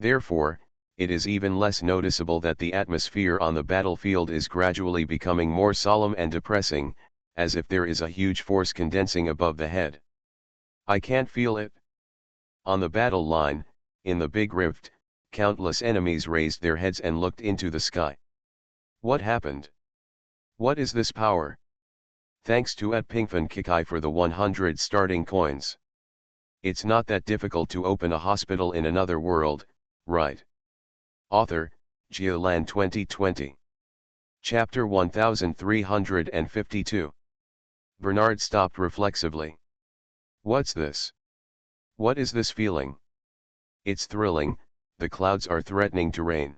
Therefore, it is even less noticeable that the atmosphere on the battlefield is gradually becoming more solemn and depressing, as if there is a huge force condensing above the head. I can't feel it. On the battle line, in the big rift, countless enemies raised their heads and looked into the sky. What happened? What is this power? Thanks to @Pinkfan for the 100 starting coins. It's not that difficult to open a hospital in another world, right? Author, Geoland 2020. Chapter 1352. Bernard stopped reflexively. What's this? What is this feeling? It's thrilling, the clouds are threatening to rain.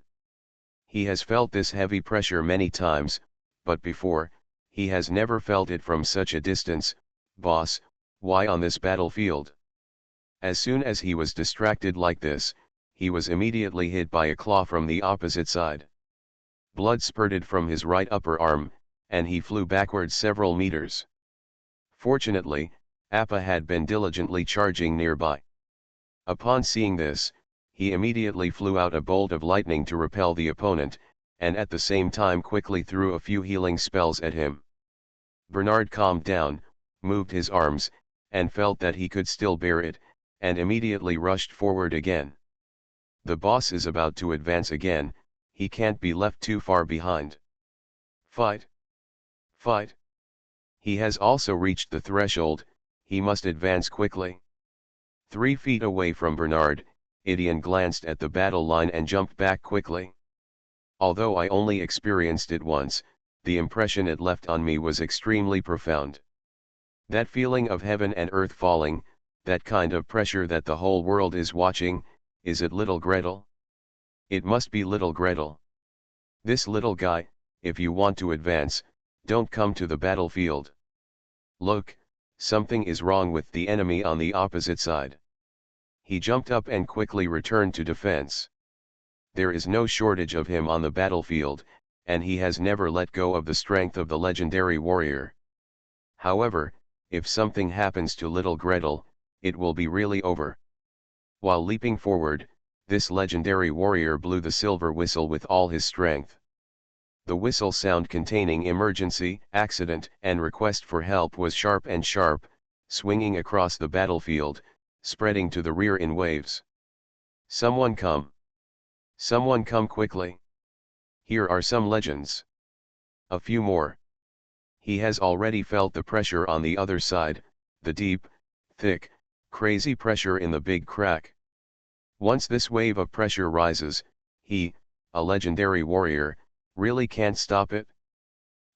He has felt this heavy pressure many times, but before, he has never felt it from such a distance. Boss, why on this battlefield? As soon as he was distracted like this, he was immediately hit by a claw from the opposite side. Blood spurted from his right upper arm, and he flew backwards several meters. Fortunately, Appa had been diligently charging nearby. Upon seeing this, he immediately flew out a bolt of lightning to repel the opponent, and at the same time quickly threw a few healing spells at him. Bernard calmed down, moved his arms, and felt that he could still bear it, and immediately rushed forward again. The boss is about to advance again, he can't be left too far behind. Fight! Fight! He has also reached the threshold, he must advance quickly. 3 feet away from Bernard, Idion glanced at the battle line and jumped back quickly. Although I only experienced it once, the impression it left on me was extremely profound. That feeling of heaven and earth falling, that kind of pressure that the whole world is watching, is it little Gretel? It must be little Gretel. This little guy, if you want to advance, don't come to the battlefield. Look, something is wrong with the enemy on the opposite side. He jumped up and quickly returned to defense. There is no shortage of him on the battlefield, and he has never let go of the strength of the legendary warrior. However, if something happens to little Gretel, it will be really over. While leaping forward, this legendary warrior blew the silver whistle with all his strength. The whistle sound containing emergency, accident, and request for help was sharp and sharp, swinging across the battlefield, spreading to the rear in waves. Someone come! Someone come quickly! Here are some legends. A few more. He has already felt the pressure on the other side, the deep, thick, crazy pressure in the big crack. Once this wave of pressure rises, he, a legendary warrior, really can't stop it.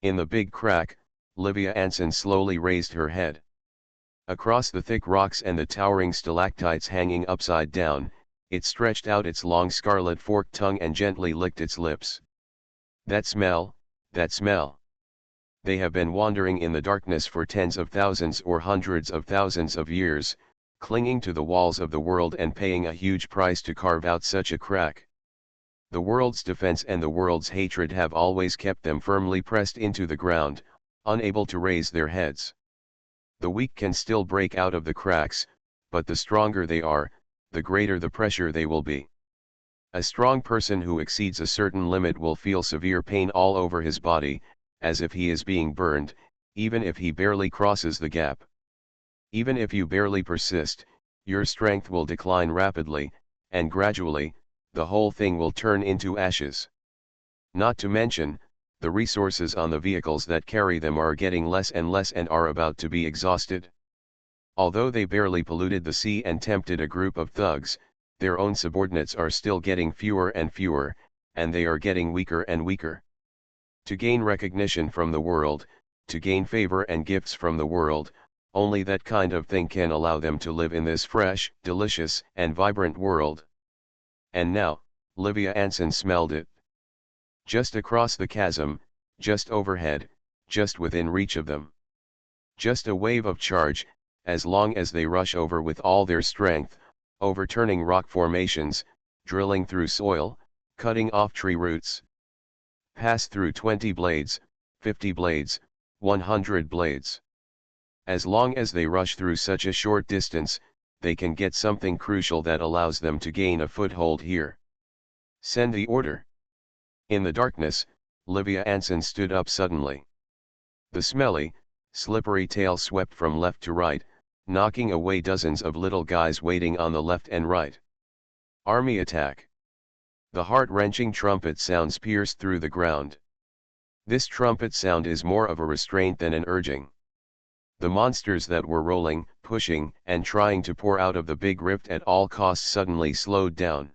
In the big crack, Livia Anson slowly raised her head. Across the thick rocks and the towering stalactites hanging upside down, it stretched out its long scarlet forked tongue and gently licked its lips. That smell, that smell. They have been wandering in the darkness for tens of thousands or hundreds of thousands of years, clinging to the walls of the world and paying a huge price to carve out such a crack. The world's defense and the world's hatred have always kept them firmly pressed into the ground, unable to raise their heads. The weak can still break out of the cracks, but the stronger they are, the greater the pressure they will be. A strong person who exceeds a certain limit will feel severe pain all over his body, as if he is being burned, even if he barely crosses the gap. Even if you barely persist, your strength will decline rapidly, and gradually, the whole thing will turn into ashes. Not to mention, the resources on the vehicles that carry them are getting less and less and are about to be exhausted. Although they barely polluted the sea and tempted a group of thugs, their own subordinates are still getting fewer and fewer, and they are getting weaker and weaker. To gain recognition from the world, to gain favor and gifts from the world, only that kind of thing can allow them to live in this fresh, delicious, and vibrant world. And now, Livia Anson smelled it. Just across the chasm, just overhead, just within reach of them. Just a wave of charge, as long as they rush over with all their strength, overturning rock formations, drilling through soil, cutting off tree roots. Pass through 20 blades, 50 blades, 100 blades. As long as they rush through such a short distance, they can get something crucial that allows them to gain a foothold here. Send the order. In the darkness, Livia Anson stood up suddenly. The smelly, slippery tail swept from left to right, knocking away dozens of little guys waiting on the left and right. Army attack. The heart-wrenching trumpet sounds pierced through the ground. This trumpet sound is more of a restraint than an urging. The monsters that were rolling, pushing, and trying to pour out of the big rift at all costs suddenly slowed down.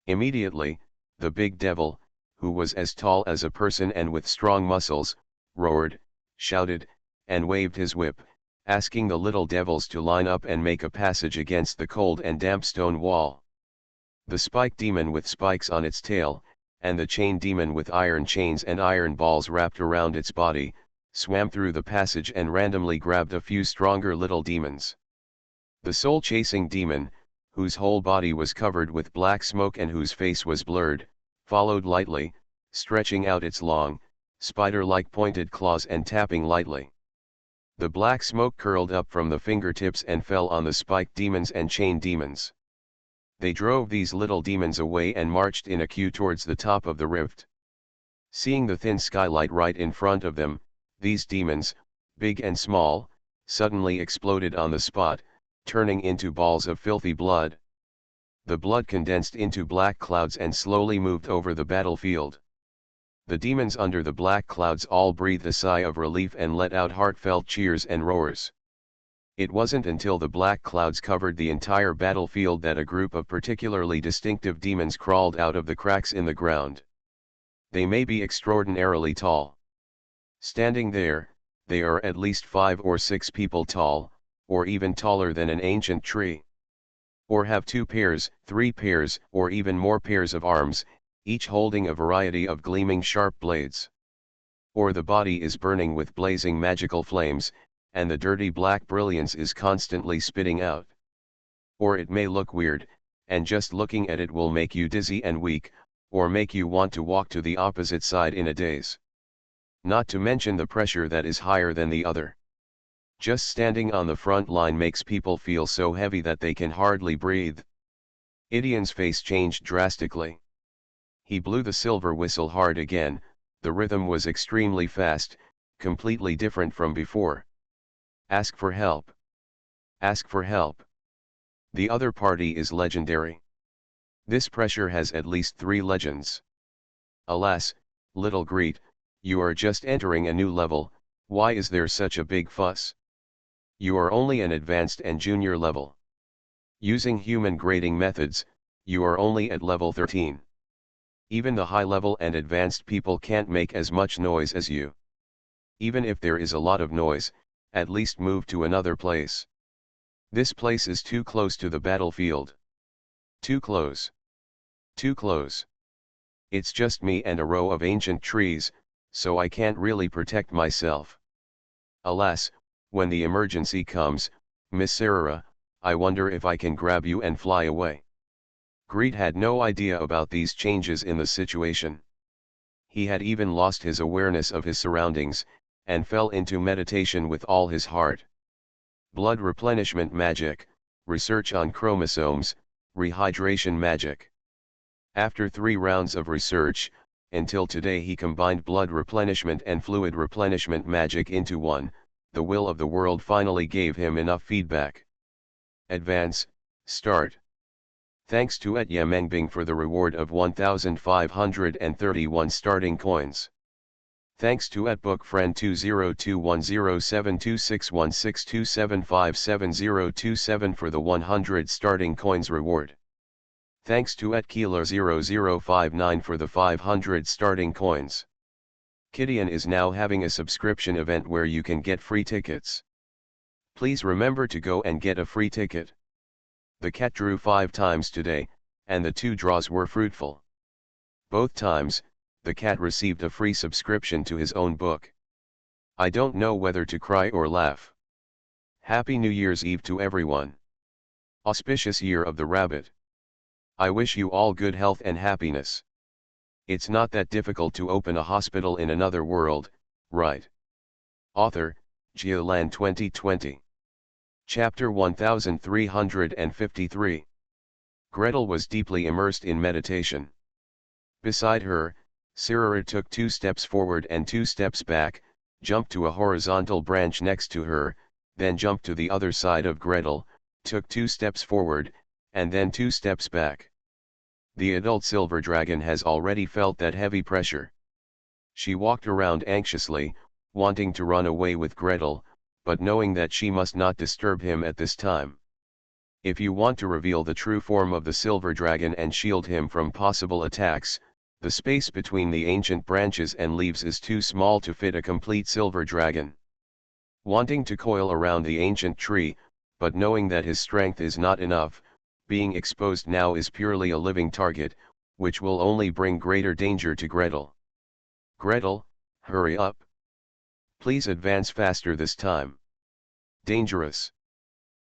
Immediately, the big devil, who was as tall as a person and with strong muscles, roared, shouted, and waved his whip, asking the little devils to line up and make a passage against the cold and damp stone wall. The spike demon with spikes on its tail, and the chain demon with iron chains and iron balls wrapped around its body, swam through the passage and randomly grabbed a few stronger little demons. The soul-chasing demon, whose whole body was covered with black smoke and whose face was blurred, followed lightly, stretching out its long, spider-like pointed claws and tapping lightly. The black smoke curled up from the fingertips and fell on the spike demons and chain demons. They drove these little demons away and marched in a queue towards the top of the rift. Seeing the thin skylight right in front of them, these demons, big and small, suddenly exploded on the spot, turning into balls of filthy blood. The blood condensed into black clouds and slowly moved over the battlefield. The demons under the black clouds all breathed a sigh of relief and let out heartfelt cheers and roars. It wasn't until the black clouds covered the entire battlefield that a group of particularly distinctive demons crawled out of the cracks in the ground. They may be extraordinarily tall. Standing there, they are at least 5 or 6 people tall, or even taller than an ancient tree. Or have 2 pairs, 3 pairs, or even more pairs of arms, each holding a variety of gleaming sharp blades. Or the body is burning with blazing magical flames, and the dirty black brilliance is constantly spitting out. Or it may look weird, and just looking at it will make you dizzy and weak, or make you want to walk to the opposite side in a daze. Not to mention the pressure that is higher than the other. Just standing on the front line makes people feel so heavy that they can hardly breathe. Idion's face changed drastically. He blew the silver whistle hard again. The rhythm was extremely fast, completely different from before. Ask for help. Ask for help. The other party is legendary. This pressure has at least 3 legends. Alas, little Greet, you are just entering a new level. Why is there such a big fuss? You are only an advanced and junior level. Using human grading methods, you are only at level 13. Even the high level and advanced people can't make as much noise as you. Even if there is a lot of noise, at least move to another place. This place is too close to the battlefield. Too close. Too close. It's just me and a row of ancient trees, so I can't really protect myself. Alas, when the emergency comes, Miss Sarah, I wonder if I can grab you and fly away. Greet had no idea about these changes in the situation. He had even lost his awareness of his surroundings, and fell into meditation with all his heart. Blood replenishment magic, research on chromosomes, rehydration magic. After 3 rounds of research, until today he combined blood replenishment and fluid replenishment magic into one. The will of the world finally gave him enough feedback. Advance, start. Thanks to Yamengbing for the reward of 1,531 starting coins. Thanks to @bookfriend 20210726162757027 for the 100 starting coins reward. Thanks to @Keeler0059 for the 500 starting coins. Kidian is now having a subscription event where you can get free tickets. Please remember to go and get a free ticket. The cat drew 5 times today, and the 2 draws were fruitful. Both times, the cat received a free subscription to his own book. I don't know whether to cry or laugh. Happy New Year's Eve to everyone. Auspicious Year of the Rabbit. I wish you all good health and happiness. It's not that difficult to open a hospital in another world, right? Author, Geolan 2020. Chapter 1353. Gretel was deeply immersed in meditation. Beside her, Sirara took 2 steps forward and 2 steps back, jumped to a horizontal branch next to her, then jumped to the other side of Gretel, took 2 steps forward, and then 2 steps back. The adult silver dragon has already felt that heavy pressure. She walked around anxiously, wanting to run away with Gretel, but knowing that she must not disturb him at this time. If you want to reveal the true form of the silver dragon and shield him from possible attacks, the space between the ancient branches and leaves is too small to fit a complete silver dragon. Wanting to coil around the ancient tree, but knowing that his strength is not enough, being exposed now is purely a living target, which will only bring greater danger to Gretel. Gretel, hurry up. Please advance faster this time. Dangerous.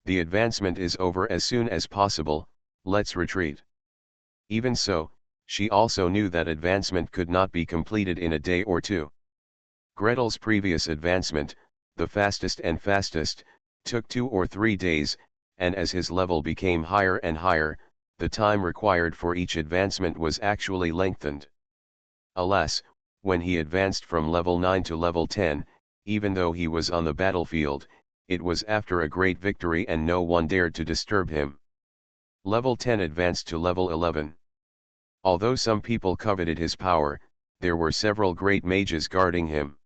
The advancement is over as soon as possible, let's retreat. Even so, she also knew that advancement could not be completed in a day or two. Gretel's previous advancement, the fastest and fastest, took 2 or 3 days, and as his level became higher and higher, the time required for each advancement was actually lengthened. Alas, when he advanced from level 9 to level 10, even though he was on the battlefield, it was after a great victory and no one dared to disturb him. Level 10 advanced to level 11. Although some people coveted his power, there were several great mages guarding him.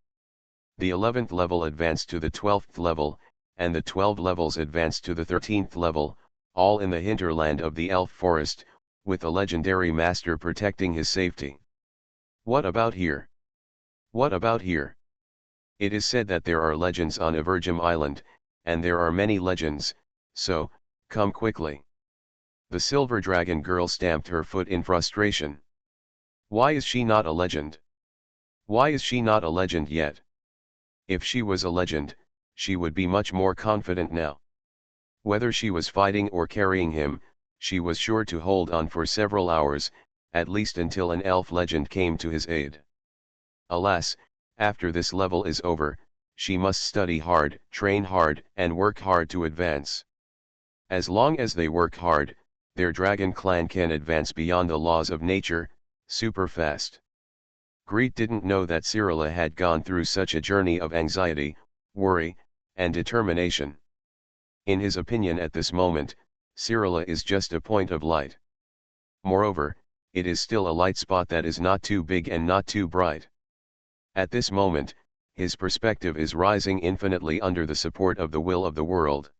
The 11th level advanced to the 12th level, and the 12 levels advanced to the 13th level, all in the hinterland of the elf forest, with a legendary master protecting his safety. What about here? What about here? It is said that there are legends on Evergem Island, and there are many legends, so, come quickly. The silver dragon girl stamped her foot in frustration. Why is she not a legend? Why is she not a legend yet? If she was a legend, she would be much more confident now. Whether she was fighting or carrying him, she was sure to hold on for several hours, at least until an elf legend came to his aid. Alas, after this level is over, she must study hard, train hard, and work hard to advance. As long as they work hard, their dragon clan can advance beyond the laws of nature, super fast. Greet didn't know that Cyrilla had gone through such a journey of anxiety, worry, and determination. In his opinion at this moment, Cyrilla is just a point of light. Moreover, it is still a light spot that is not too big and not too bright. At this moment, his perspective is rising infinitely under the support of the will of the world.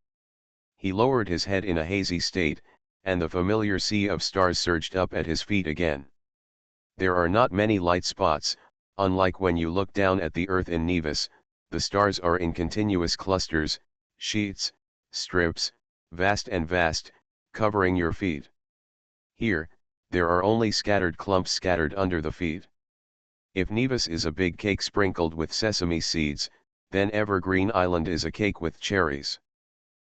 He lowered his head in a hazy state, and the familiar sea of stars surged up at his feet again. There are not many light spots, unlike when you look down at the earth in Nevis, the stars are in continuous clusters, sheets, strips, vast and vast, covering your feet. Here, there are only scattered clumps scattered under the feet. If Nevis is a big cake sprinkled with sesame seeds, then Evergreen Island is a cake with cherries.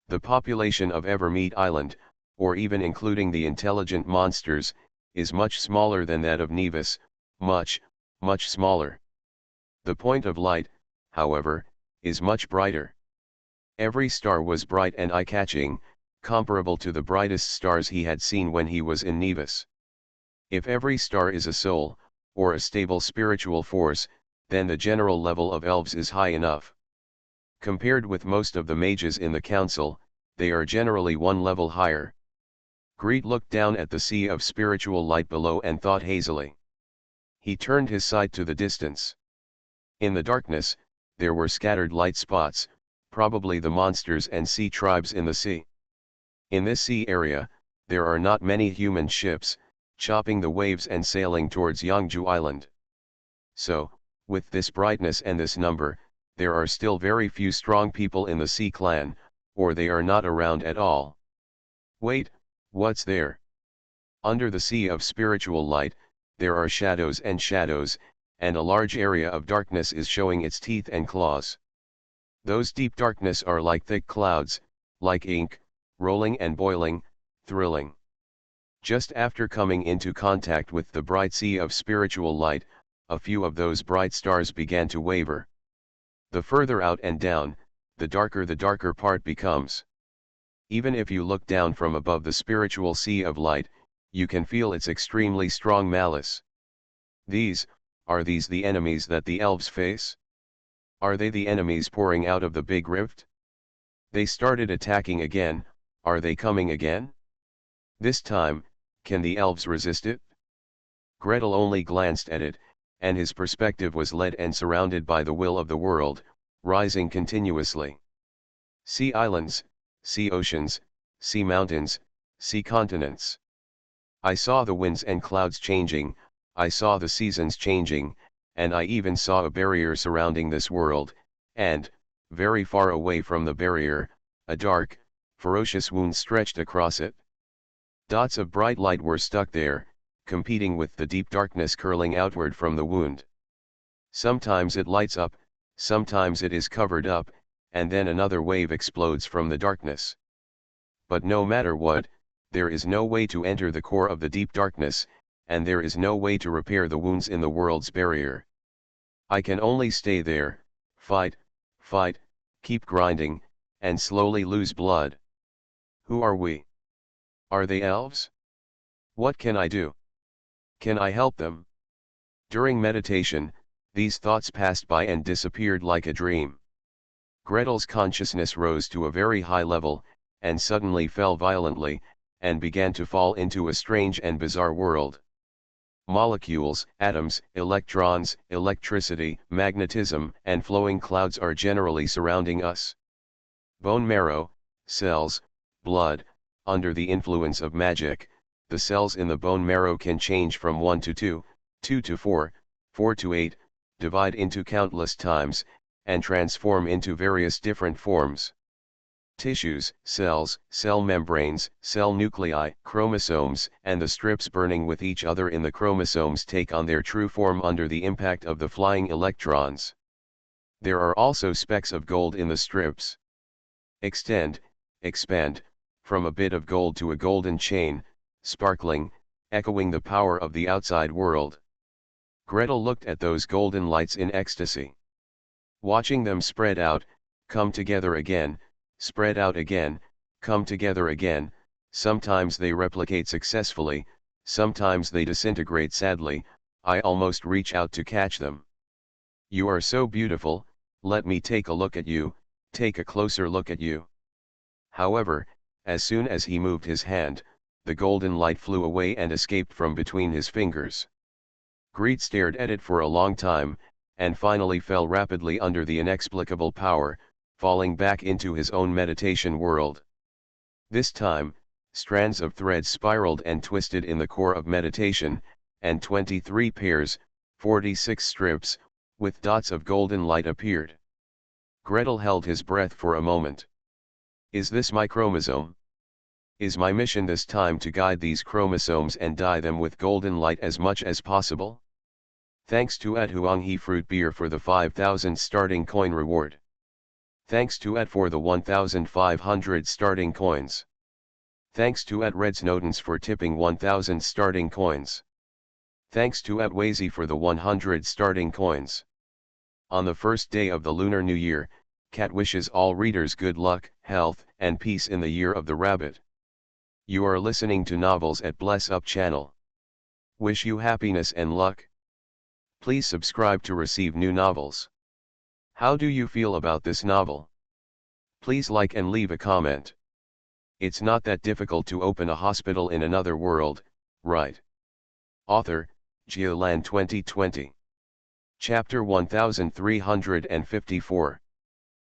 The population of Evermead Island, or even including the intelligent monsters, is much smaller than that of Nevis, much, much smaller. The point of light, however, is much brighter. Every star was bright and eye-catching, comparable to the brightest stars he had seen when he was in Nevis. If every star is a soul, or a stable spiritual force, then the general level of elves is high enough. Compared with most of the mages in the council, they are generally one level higher. Greet looked down at the sea of spiritual light below and thought hazily. He turned his sight to the distance. In the darkness, there were scattered light spots, probably the monsters and sea tribes in the sea. In this sea area, there are not many human ships, chopping the waves and sailing towards Yangju Island. So, with this brightness and this number, there are still very few strong people in the Sea clan, or they are not around at all. Wait, what's there? Under the sea of spiritual light, there are shadows, and a large area of darkness is showing its teeth and claws. Those deep darkness are like thick clouds, like ink, rolling and boiling, thrilling. Just after coming into contact with the bright sea of spiritual light, a few of those bright stars began to waver. The further out and down, the darker part becomes. Even if you look down from above the spiritual sea of light, you can feel its extremely strong malice. Are these the enemies that the elves face? Are they the enemies pouring out of the big rift? They started attacking again, are they coming again? This time, can the elves resist it? Gretel only glanced at it, and his perspective was led and surrounded by the will of the world, rising continuously. Sea islands, sea oceans, sea mountains, sea continents. I saw the winds and clouds changing, I saw the seasons changing, and I even saw a barrier surrounding this world, and, very far away from the barrier, a dark, ferocious wound stretched across it. Dots of bright light were stuck there, competing with the deep darkness curling outward from the wound. Sometimes it lights up, sometimes it is covered up, and then another wave explodes from the darkness. But no matter what, there is no way to enter the core of the deep darkness, and there is no way to repair the wounds in the world's barrier. I can only stay there, fight, keep grinding, and slowly lose blood. Who are we? Are they elves? What can I do? Can I help them? During meditation, these thoughts passed by and disappeared like a dream. Gretel's consciousness rose to a very high level, and suddenly fell violently, and began to fall into a strange and bizarre world. Molecules, atoms, electrons, electricity, magnetism, and flowing clouds are generally surrounding us. Bone marrow, cells, blood, under the influence of magic, the cells in the bone marrow can change from 1 to 2, 2 to 4, 4 to 8, divide into countless times, and transform into various different forms. Tissues, cells, cell membranes, cell nuclei, chromosomes, and the strips burning with each other in the chromosomes take on their true form under the impact of the flying electrons. There are also specks of gold in the strips. Extend, expand, from a bit of gold to a golden chain, sparkling, echoing the power of the outside world. Gretel looked at those golden lights in ecstasy. Watching them spread out, come together again, spread out again, come together again, sometimes they replicate successfully, sometimes they disintegrate sadly, I almost reach out to catch them. You are so beautiful, let me take a look at you, take a closer look at you. However, as soon as he moved his hand, the golden light flew away and escaped from between his fingers. Greed stared at it for a long time, and finally fell rapidly under the inexplicable power, falling back into his own meditation world. This time, strands of thread spiraled and twisted in the core of meditation, and 23 pairs, 46 strips, with dots of golden light appeared. Gretel held his breath for a moment. Is this my chromosome? Is my mission this time to guide these chromosomes and dye them with golden light as much as possible? Thanks to Huanghe Fruit Beer for the 5,000 starting coin reward. Thanks to for the 1,500 starting coins. Thanks to Red Snowdens for tipping 1,000 starting coins. Thanks to Wazy for the 100 starting coins. On the first day of the Lunar New Year, Cat wishes all readers good luck, health, and peace in the year of the rabbit. You are listening to Novels at Bless Up channel. Wish you happiness and luck. Please subscribe to receive new novels. How do you feel about this novel? Please like and leave a comment. It's not that difficult to open a hospital in another world, right? Author, Geoland 2020. Chapter 1354.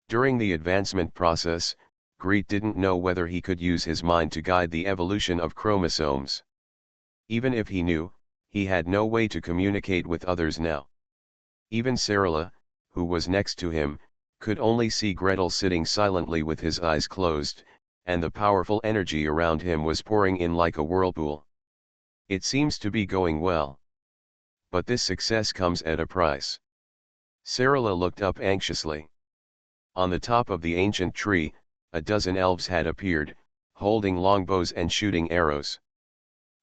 During the advancement process, Greet didn't know whether he could use his mind to guide the evolution of chromosomes. Even if he knew, he had no way to communicate with others now. Even Sarala, who was next to him, could only see Gretel sitting silently with his eyes closed, and the powerful energy around him was pouring in like a whirlpool. It seems to be going well. But this success comes at a price. Sarala looked up anxiously. On the top of the ancient tree, a dozen elves had appeared, holding longbows and shooting arrows.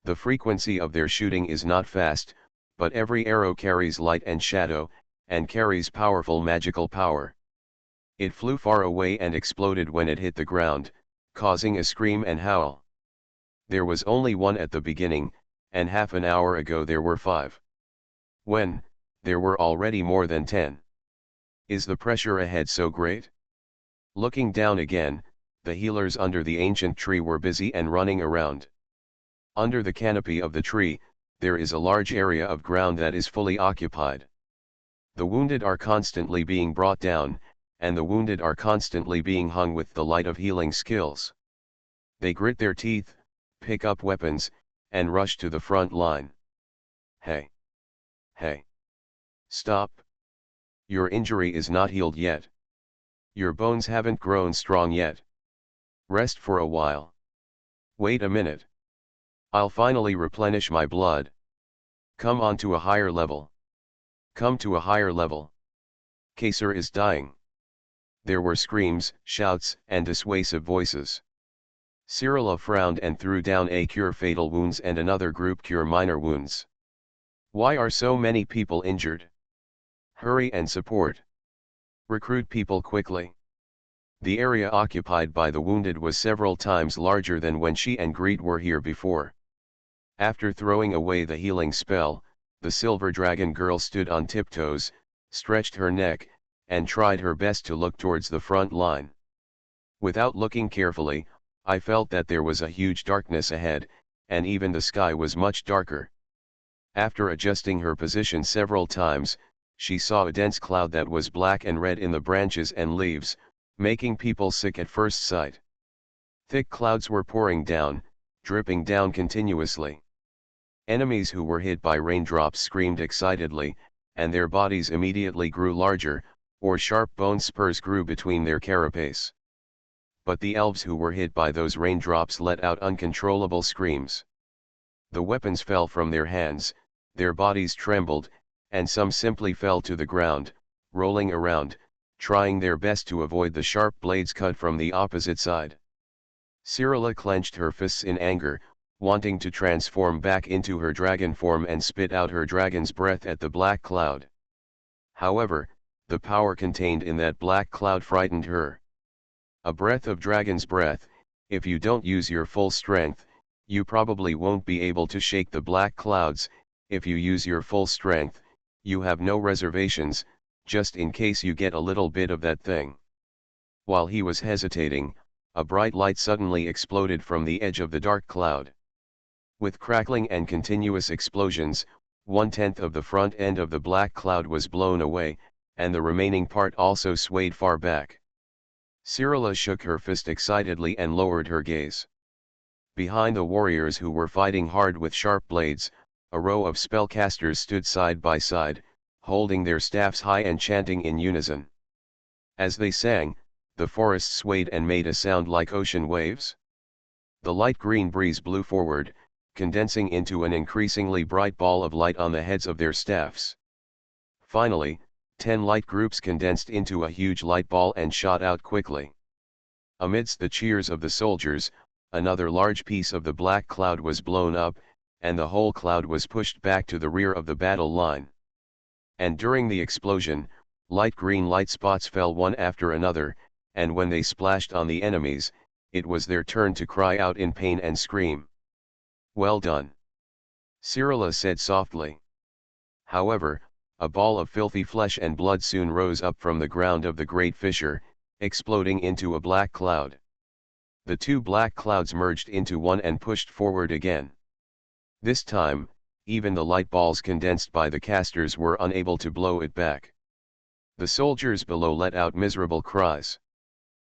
The frequency of their shooting is not fast, but every arrow carries light and shadow, and carries powerful magical power. It flew far away and exploded when it hit the ground, causing a scream and howl. There was only one at the beginning, and half an hour ago there were 5. When, there were already more than 10. Is the pressure ahead so great? Looking down again, the healers under the ancient tree were busy and running around. Under the canopy of the tree, there is a large area of ground that is fully occupied. The wounded are constantly being brought down, and the wounded are constantly being hung with the light of healing skills. They grit their teeth, pick up weapons, and rush to the front line. Hey! Hey! Stop! Your injury is not healed yet. Your bones haven't grown strong yet. Rest for a while. Wait a minute. I'll finally replenish my blood. Come on to a higher level. Come to a higher level. Kaysar is dying. There were screams, shouts, and dissuasive voices. Cyrilla frowned and threw down a cure fatal wounds and another group cure minor wounds. Why are so many people injured? Hurry and support. Recruit people quickly. The area occupied by the wounded was several times larger than when she and Greed were here before. After throwing away the healing spell, the silver dragon girl stood on tiptoes, stretched her neck, and tried her best to look towards the front line. Without looking carefully, I felt that there was a huge darkness ahead, and even the sky was much darker. After adjusting her position several times, she saw a dense cloud that was black and red in the branches and leaves, making people sick at first sight. Thick clouds were pouring down, dripping down continuously. Enemies who were hit by raindrops screamed excitedly, and their bodies immediately grew larger, or sharp bone spurs grew between their carapace. But the elves who were hit by those raindrops let out uncontrollable screams. The weapons fell from their hands, their bodies trembled, and some simply fell to the ground, rolling around, trying their best to avoid the sharp blades cut from the opposite side. Cyrilla clenched her fists in anger, wanting to transform back into her dragon form and spit out her dragon's breath at the black cloud. However, the power contained in that black cloud frightened her. A breath of dragon's breath, if you don't use your full strength, you probably won't be able to shake the black clouds. If you use your full strength, you have no reservations, just in case you get a little bit of that thing. While he was hesitating, a bright light suddenly exploded from the edge of the dark cloud. With crackling and continuous explosions, 1/10 of the front end of the black cloud was blown away, and the remaining part also swayed far back. Cyrilla shook her fist excitedly and lowered her gaze. Behind the warriors who were fighting hard with sharp blades, a row of spellcasters stood side by side, holding their staffs high and chanting in unison. As they sang, the forest swayed and made a sound like ocean waves. The light green breeze blew forward, condensing into an increasingly bright ball of light on the heads of their staffs. Finally, 10 light groups condensed into a huge light ball and shot out quickly. Amidst the cheers of the soldiers, another large piece of the black cloud was blown up, and the whole cloud was pushed back to the rear of the battle line. And during the explosion, light green light spots fell one after another, and when they splashed on the enemies, it was their turn to cry out in pain and scream. "Well done," Cyrilla said softly. However, a ball of filthy flesh and blood soon rose up from the ground of the great fissure, exploding into a black cloud. The two black clouds merged into one and pushed forward again. This time, even the light balls condensed by the casters were unable to blow it back. The soldiers below let out miserable cries.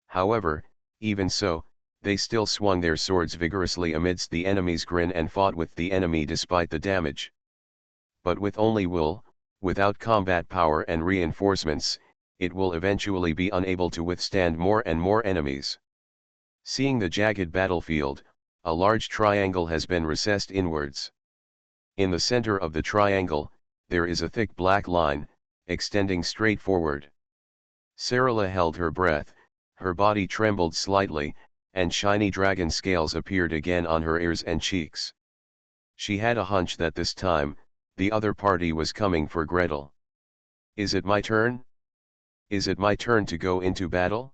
However, even so, they still swung their swords vigorously amidst the enemy's grin and fought with the enemy despite the damage. But with only will, without combat power and reinforcements, it will eventually be unable to withstand more and more enemies. Seeing the jagged battlefield, a large triangle has been recessed inwards. In the center of the triangle, there is a thick black line, extending straight forward. Cyrilla held her breath, her body trembled slightly, and shiny dragon scales appeared again on her ears and cheeks. She had a hunch that this time, the other party was coming for Gretel. Is it my turn? Is it my turn to go into battle?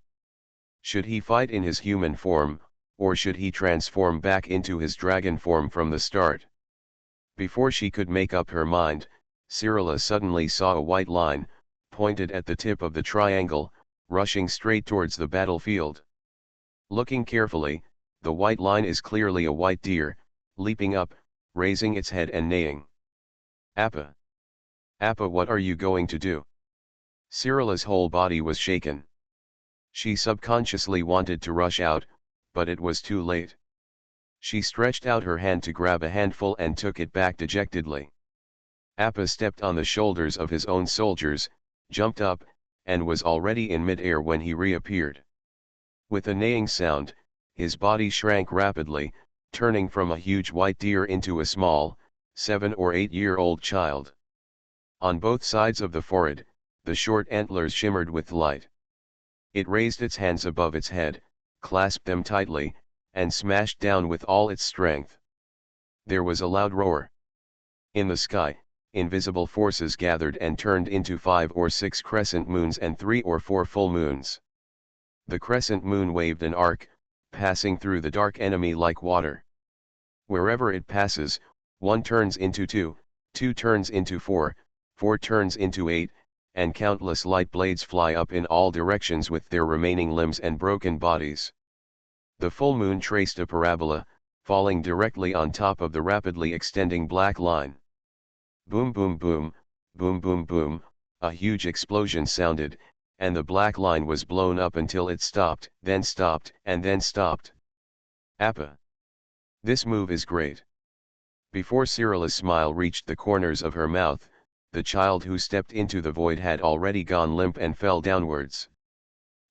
Should he fight in his human form, or should he transform back into his dragon form from the start? Before she could make up her mind, Cyrilla suddenly saw a white line, pointed at the tip of the triangle, rushing straight towards the battlefield. Looking carefully, the white line is clearly a white deer, leaping up, raising its head and neighing. "Appa! Appa, what are you going to do?" Cyrilla's whole body was shaken. She subconsciously wanted to rush out, but it was too late. She stretched out her hand to grab a handful and took it back dejectedly. Appa stepped on the shoulders of his own soldiers, jumped up, and was already in mid-air when he reappeared. With a neighing sound, his body shrank rapidly, turning from a huge white deer into a small, 7 or 8-year-old child. On both sides of the forehead, the short antlers shimmered with light. It raised its hands above its head, clasped them tightly, and smashed down with all its strength. There was a loud roar. In the sky, invisible forces gathered and turned into 5 or 6 crescent moons and 3 or 4 full moons. The crescent moon waved an arc, passing through the dark enemy like water. Wherever it passes, 1 turns into 2, 2 turns into 4, 4 turns into 8, and countless light blades fly up in all directions with their remaining limbs and broken bodies. The full moon traced a parabola, falling directly on top of the rapidly extending black line. Boom boom boom, boom boom boom, a huge explosion sounded, and the black line was blown up until it stopped, and then stopped. Appa! This move is great. Before Cyrilla's smile reached the corners of her mouth, the child who stepped into the void had already gone limp and fell downwards.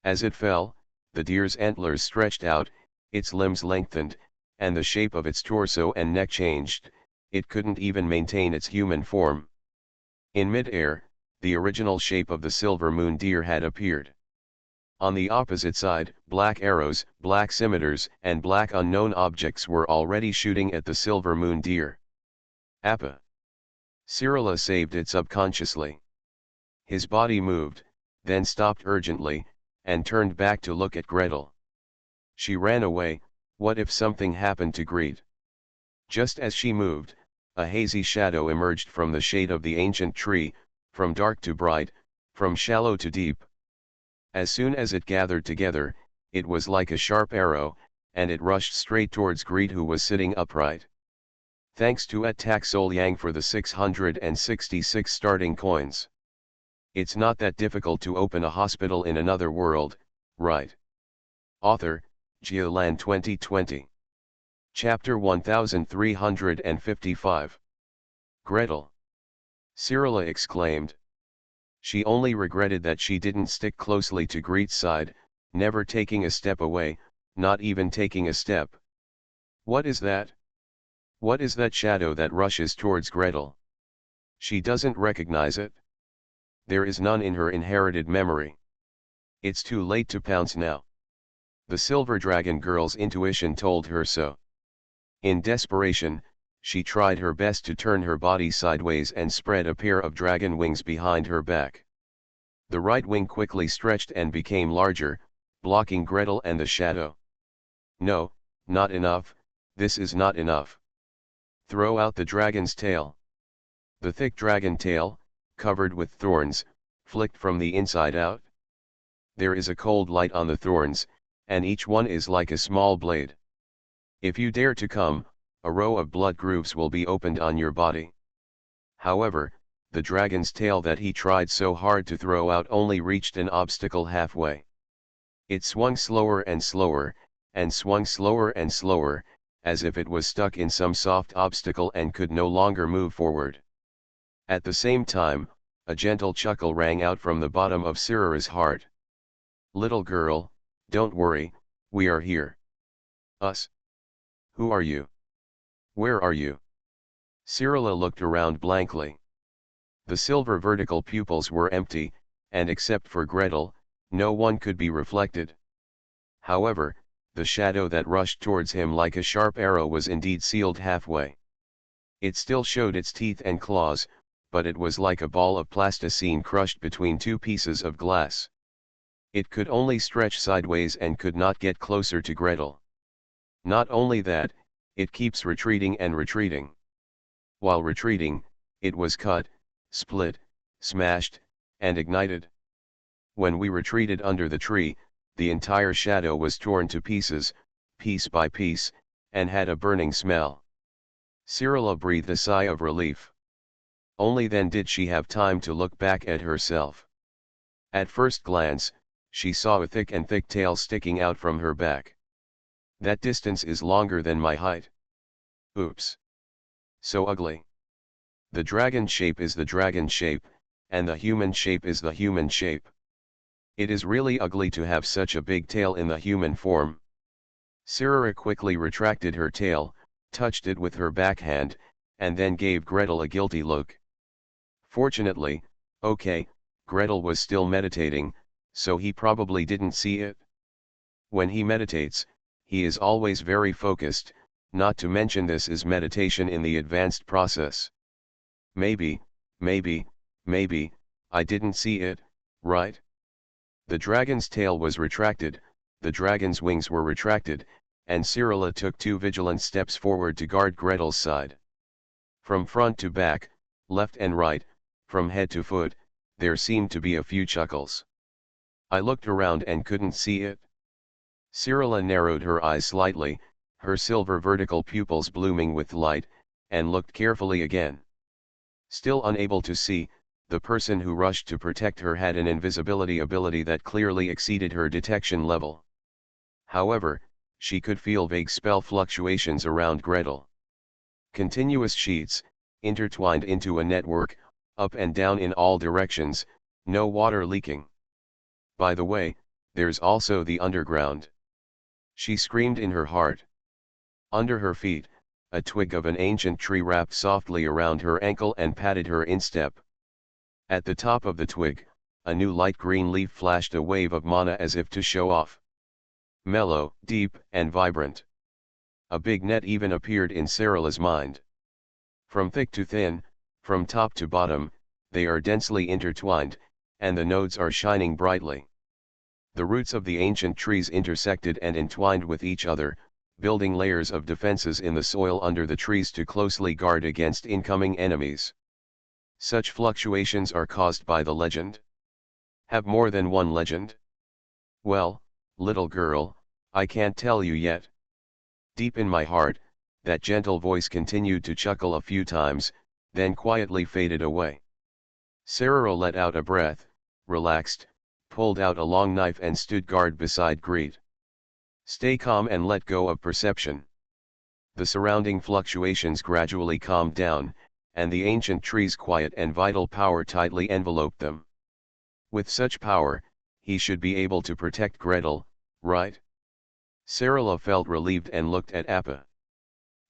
As it fell, the deer's antlers stretched out, its limbs lengthened, and the shape of its torso and neck changed. It couldn't even maintain its human form. In mid-air, the original shape of the silver moon deer had appeared. On the opposite side, black arrows, black scimitars, and black unknown objects were already shooting at the silver moon deer. Appa! Cyrilla saved it subconsciously. His body moved, then stopped urgently, and turned back to look at Gretel. She ran away. What if something happened to Greet? Just as she moved, a hazy shadow emerged from the shade of the ancient tree, from dark to bright, from shallow to deep. As soon as it gathered together, it was like a sharp arrow, and it rushed straight towards Greet, who was sitting upright. Thanks to Attack Sol Yang for the 666 starting coins. It's not that difficult to open a hospital in another world, right? Author, Geolan 2020. Chapter 1355. Gretel! Cyrilla exclaimed. She only regretted that she didn't stick closely to Greet's side, never taking a step away, not even taking a step. What is that? What is that shadow that rushes towards Gretel? She doesn't recognize it. There is none in her inherited memory. It's too late to pounce now. The Silver Dragon girl's intuition told her so. In desperation, she tried her best to turn her body sideways and spread a pair of dragon wings behind her back. The right wing quickly stretched and became larger, blocking Gretel and the shadow. No, not enough, this is not enough. Throw out the dragon's tail. The thick dragon tail, covered with thorns, flicked from the inside out. There is a cold light on the thorns, and each one is like a small blade. If you dare to come, a row of blood grooves will be opened on your body. However, the dragon's tail that he tried so hard to throw out only reached an obstacle halfway. It swung slower and slower, and swung slower and slower, as if it was stuck in some soft obstacle and could no longer move forward. At the same time, a gentle chuckle rang out from the bottom of Cyrilla's heart. Little girl, don't worry, we are here. Us? Who are you? Where are you? Cyrilla looked around blankly. The silver vertical pupils were empty, and except for Gretel, no one could be reflected. However, the shadow that rushed towards him like a sharp arrow was indeed sealed halfway. It still showed its teeth and claws, but it was like a ball of plasticine crushed between two pieces of glass. It could only stretch sideways and could not get closer to Gretel. Not only that, it keeps retreating and retreating. While retreating, it was cut, split, smashed, and ignited. When we retreated under the tree, the entire shadow was torn to pieces, piece by piece, and had a burning smell. Cyrilla breathed a sigh of relief. Only then did she have time to look back at herself. At first glance, she saw a thick tail sticking out from her back. That distance is longer than my height. Oops. So ugly. The dragon shape is the dragon shape, and the human shape is the human shape. It is really ugly to have such a big tail in the human form. Sirara quickly retracted her tail, touched it with her backhand, and then gave Gretel a guilty look. Fortunately, okay, Gretel was still meditating, so he probably didn't see it. When he meditates, he is always very focused, not to mention this is meditation in the advanced process. Maybe, I didn't see it, right? The dragon's tail was retracted, the dragon's wings were retracted, and Cyrilla took 2 vigilant steps forward to guard Gretel's side. From front to back, left and right, from head to foot, there seemed to be a few chuckles. I looked around and couldn't see it. Cyrilla narrowed her eyes slightly, her silver vertical pupils blooming with light, and looked carefully again. Still unable to see, the person who rushed to protect her had an invisibility ability that clearly exceeded her detection level. However, she could feel vague spell fluctuations around Gretel. Continuous sheets, intertwined into a network, up and down in all directions, no water leaking. By the way, there's also the underground. She screamed in her heart. Under her feet, a twig of an ancient tree wrapped softly around her ankle and patted her instep. At the top of the twig, a new light green leaf flashed a wave of mana as if to show off. Mellow, deep, and vibrant. A big net even appeared in Cyrilla's mind. From thick to thin, from top to bottom, they are densely intertwined, and the nodes are shining brightly. The roots of the ancient trees intersected and entwined with each other, building layers of defenses in the soil under the trees to closely guard against incoming enemies. Such fluctuations are caused by the legend. Have more than one legend? Well, little girl, I can't tell you yet. Deep in my heart, that gentle voice continued to chuckle a few times, then quietly faded away. Cyrilla let out a breath, relaxed, pulled out a long knife and stood guard beside Greed. Stay calm and let go of perception. The surrounding fluctuations gradually calmed down, and the ancient tree's quiet and vital power tightly enveloped them. With such power, he should be able to protect Gretel, right? Cyrilla felt relieved and looked at Appa.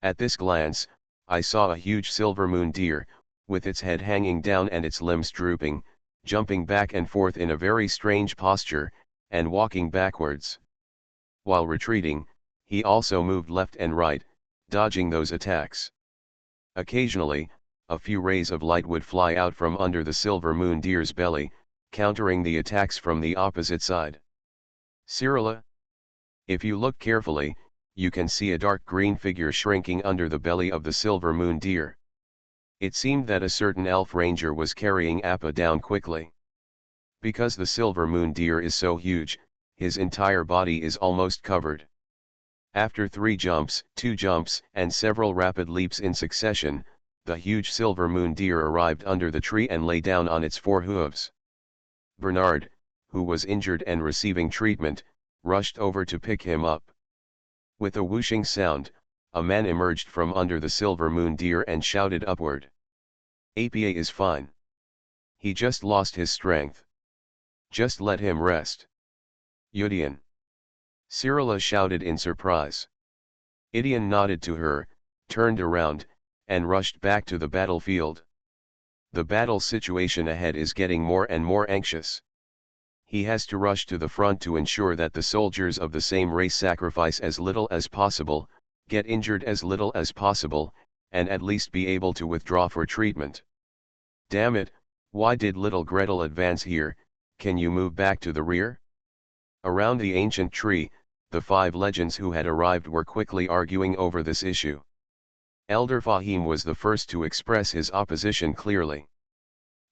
At this glance, I saw a huge silver moon deer, with its head hanging down and its limbs drooping, jumping back and forth in a very strange posture, and walking backwards. While retreating, he also moved left and right, dodging those attacks. Occasionally, a few rays of light would fly out from under the silver moon deer's belly, countering the attacks from the opposite side. Cyrilla? If you look carefully, you can see a dark green figure shrinking under the belly of the silver moon deer. It seemed that a certain elf ranger was carrying Appa down quickly. Because the silver moon deer is so huge, his entire body is almost covered. After 3 jumps, 2 jumps, and several rapid leaps in succession, the huge silver moon deer arrived under the tree and lay down on its 4 hooves. Bernard, who was injured and receiving treatment, rushed over to pick him up. With a whooshing sound, a man emerged from under the silver moon deer and shouted upward. "Apa is fine. He just lost his strength. Just let him rest." Yudian. Cyrilla shouted in surprise. Idian nodded to her, turned around, and rushed back to the battlefield. The battle situation ahead is getting more and more anxious. He has to rush to the front to ensure that the soldiers of the same race sacrifice as little as possible, get injured as little as possible, and at least be able to withdraw for treatment. Damn it, why did little Gretel advance here? Can you move back to the rear? Around the ancient tree, the 5 legends who had arrived were quickly arguing over this issue. Elder Fahim was the first to express his opposition clearly.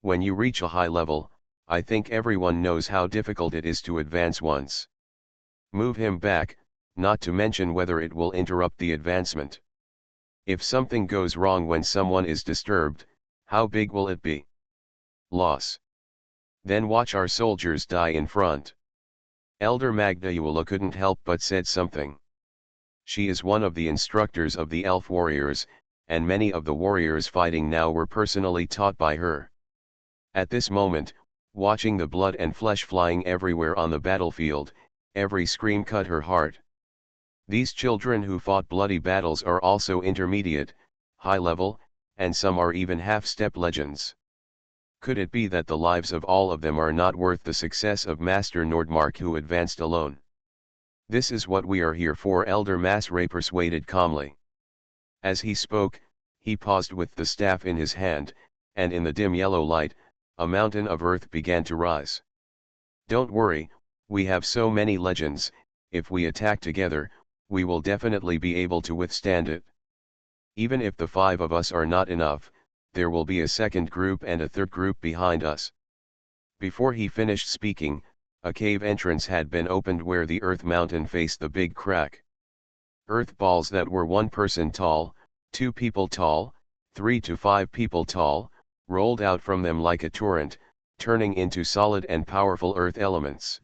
When you reach a high level, I think everyone knows how difficult it is to advance once. Move him back, not to mention whether it will interrupt the advancement. If something goes wrong when someone is disturbed, how big will it be? Loss. Then watch our soldiers die in front. Elder Magdaula couldn't help but said something. She is one of the instructors of the elf warriors, and many of the warriors fighting now were personally taught by her. At this moment, Watching the blood and flesh flying everywhere on the battlefield, every scream cut her heart. These children who fought bloody battles are also intermediate, high level, and some are even half-step legends. Could it be that the lives of all of them are not worth the success of Master Nordmark who advanced alone? This is what we are here for, Elder Masray persuaded calmly. As he spoke, he paused with the staff in his hand, and in the dim yellow light, a mountain of earth began to rise. Don't worry, we have so many legends, if we attack together, we will definitely be able to withstand it. Even if the 5 of us are not enough, there will be a second group and a third group behind us. Before he finished speaking, a cave entrance had been opened where the earth mountain faced the big crack. Earth balls that were 1 person tall, 2 people tall, 3 to 5 people tall, rolled out from them like a torrent, turning into solid and powerful earth elements.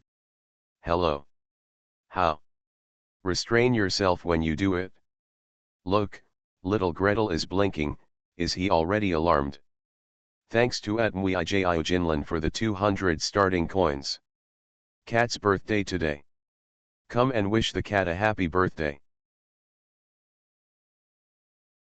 Hello. How? Restrain yourself when you do it. Look, little Gretel is blinking, is he already alarmed? Thanks to Atmwijio Jinlin for the 200 starting coins. Cat's birthday today. Come and wish the cat a happy birthday.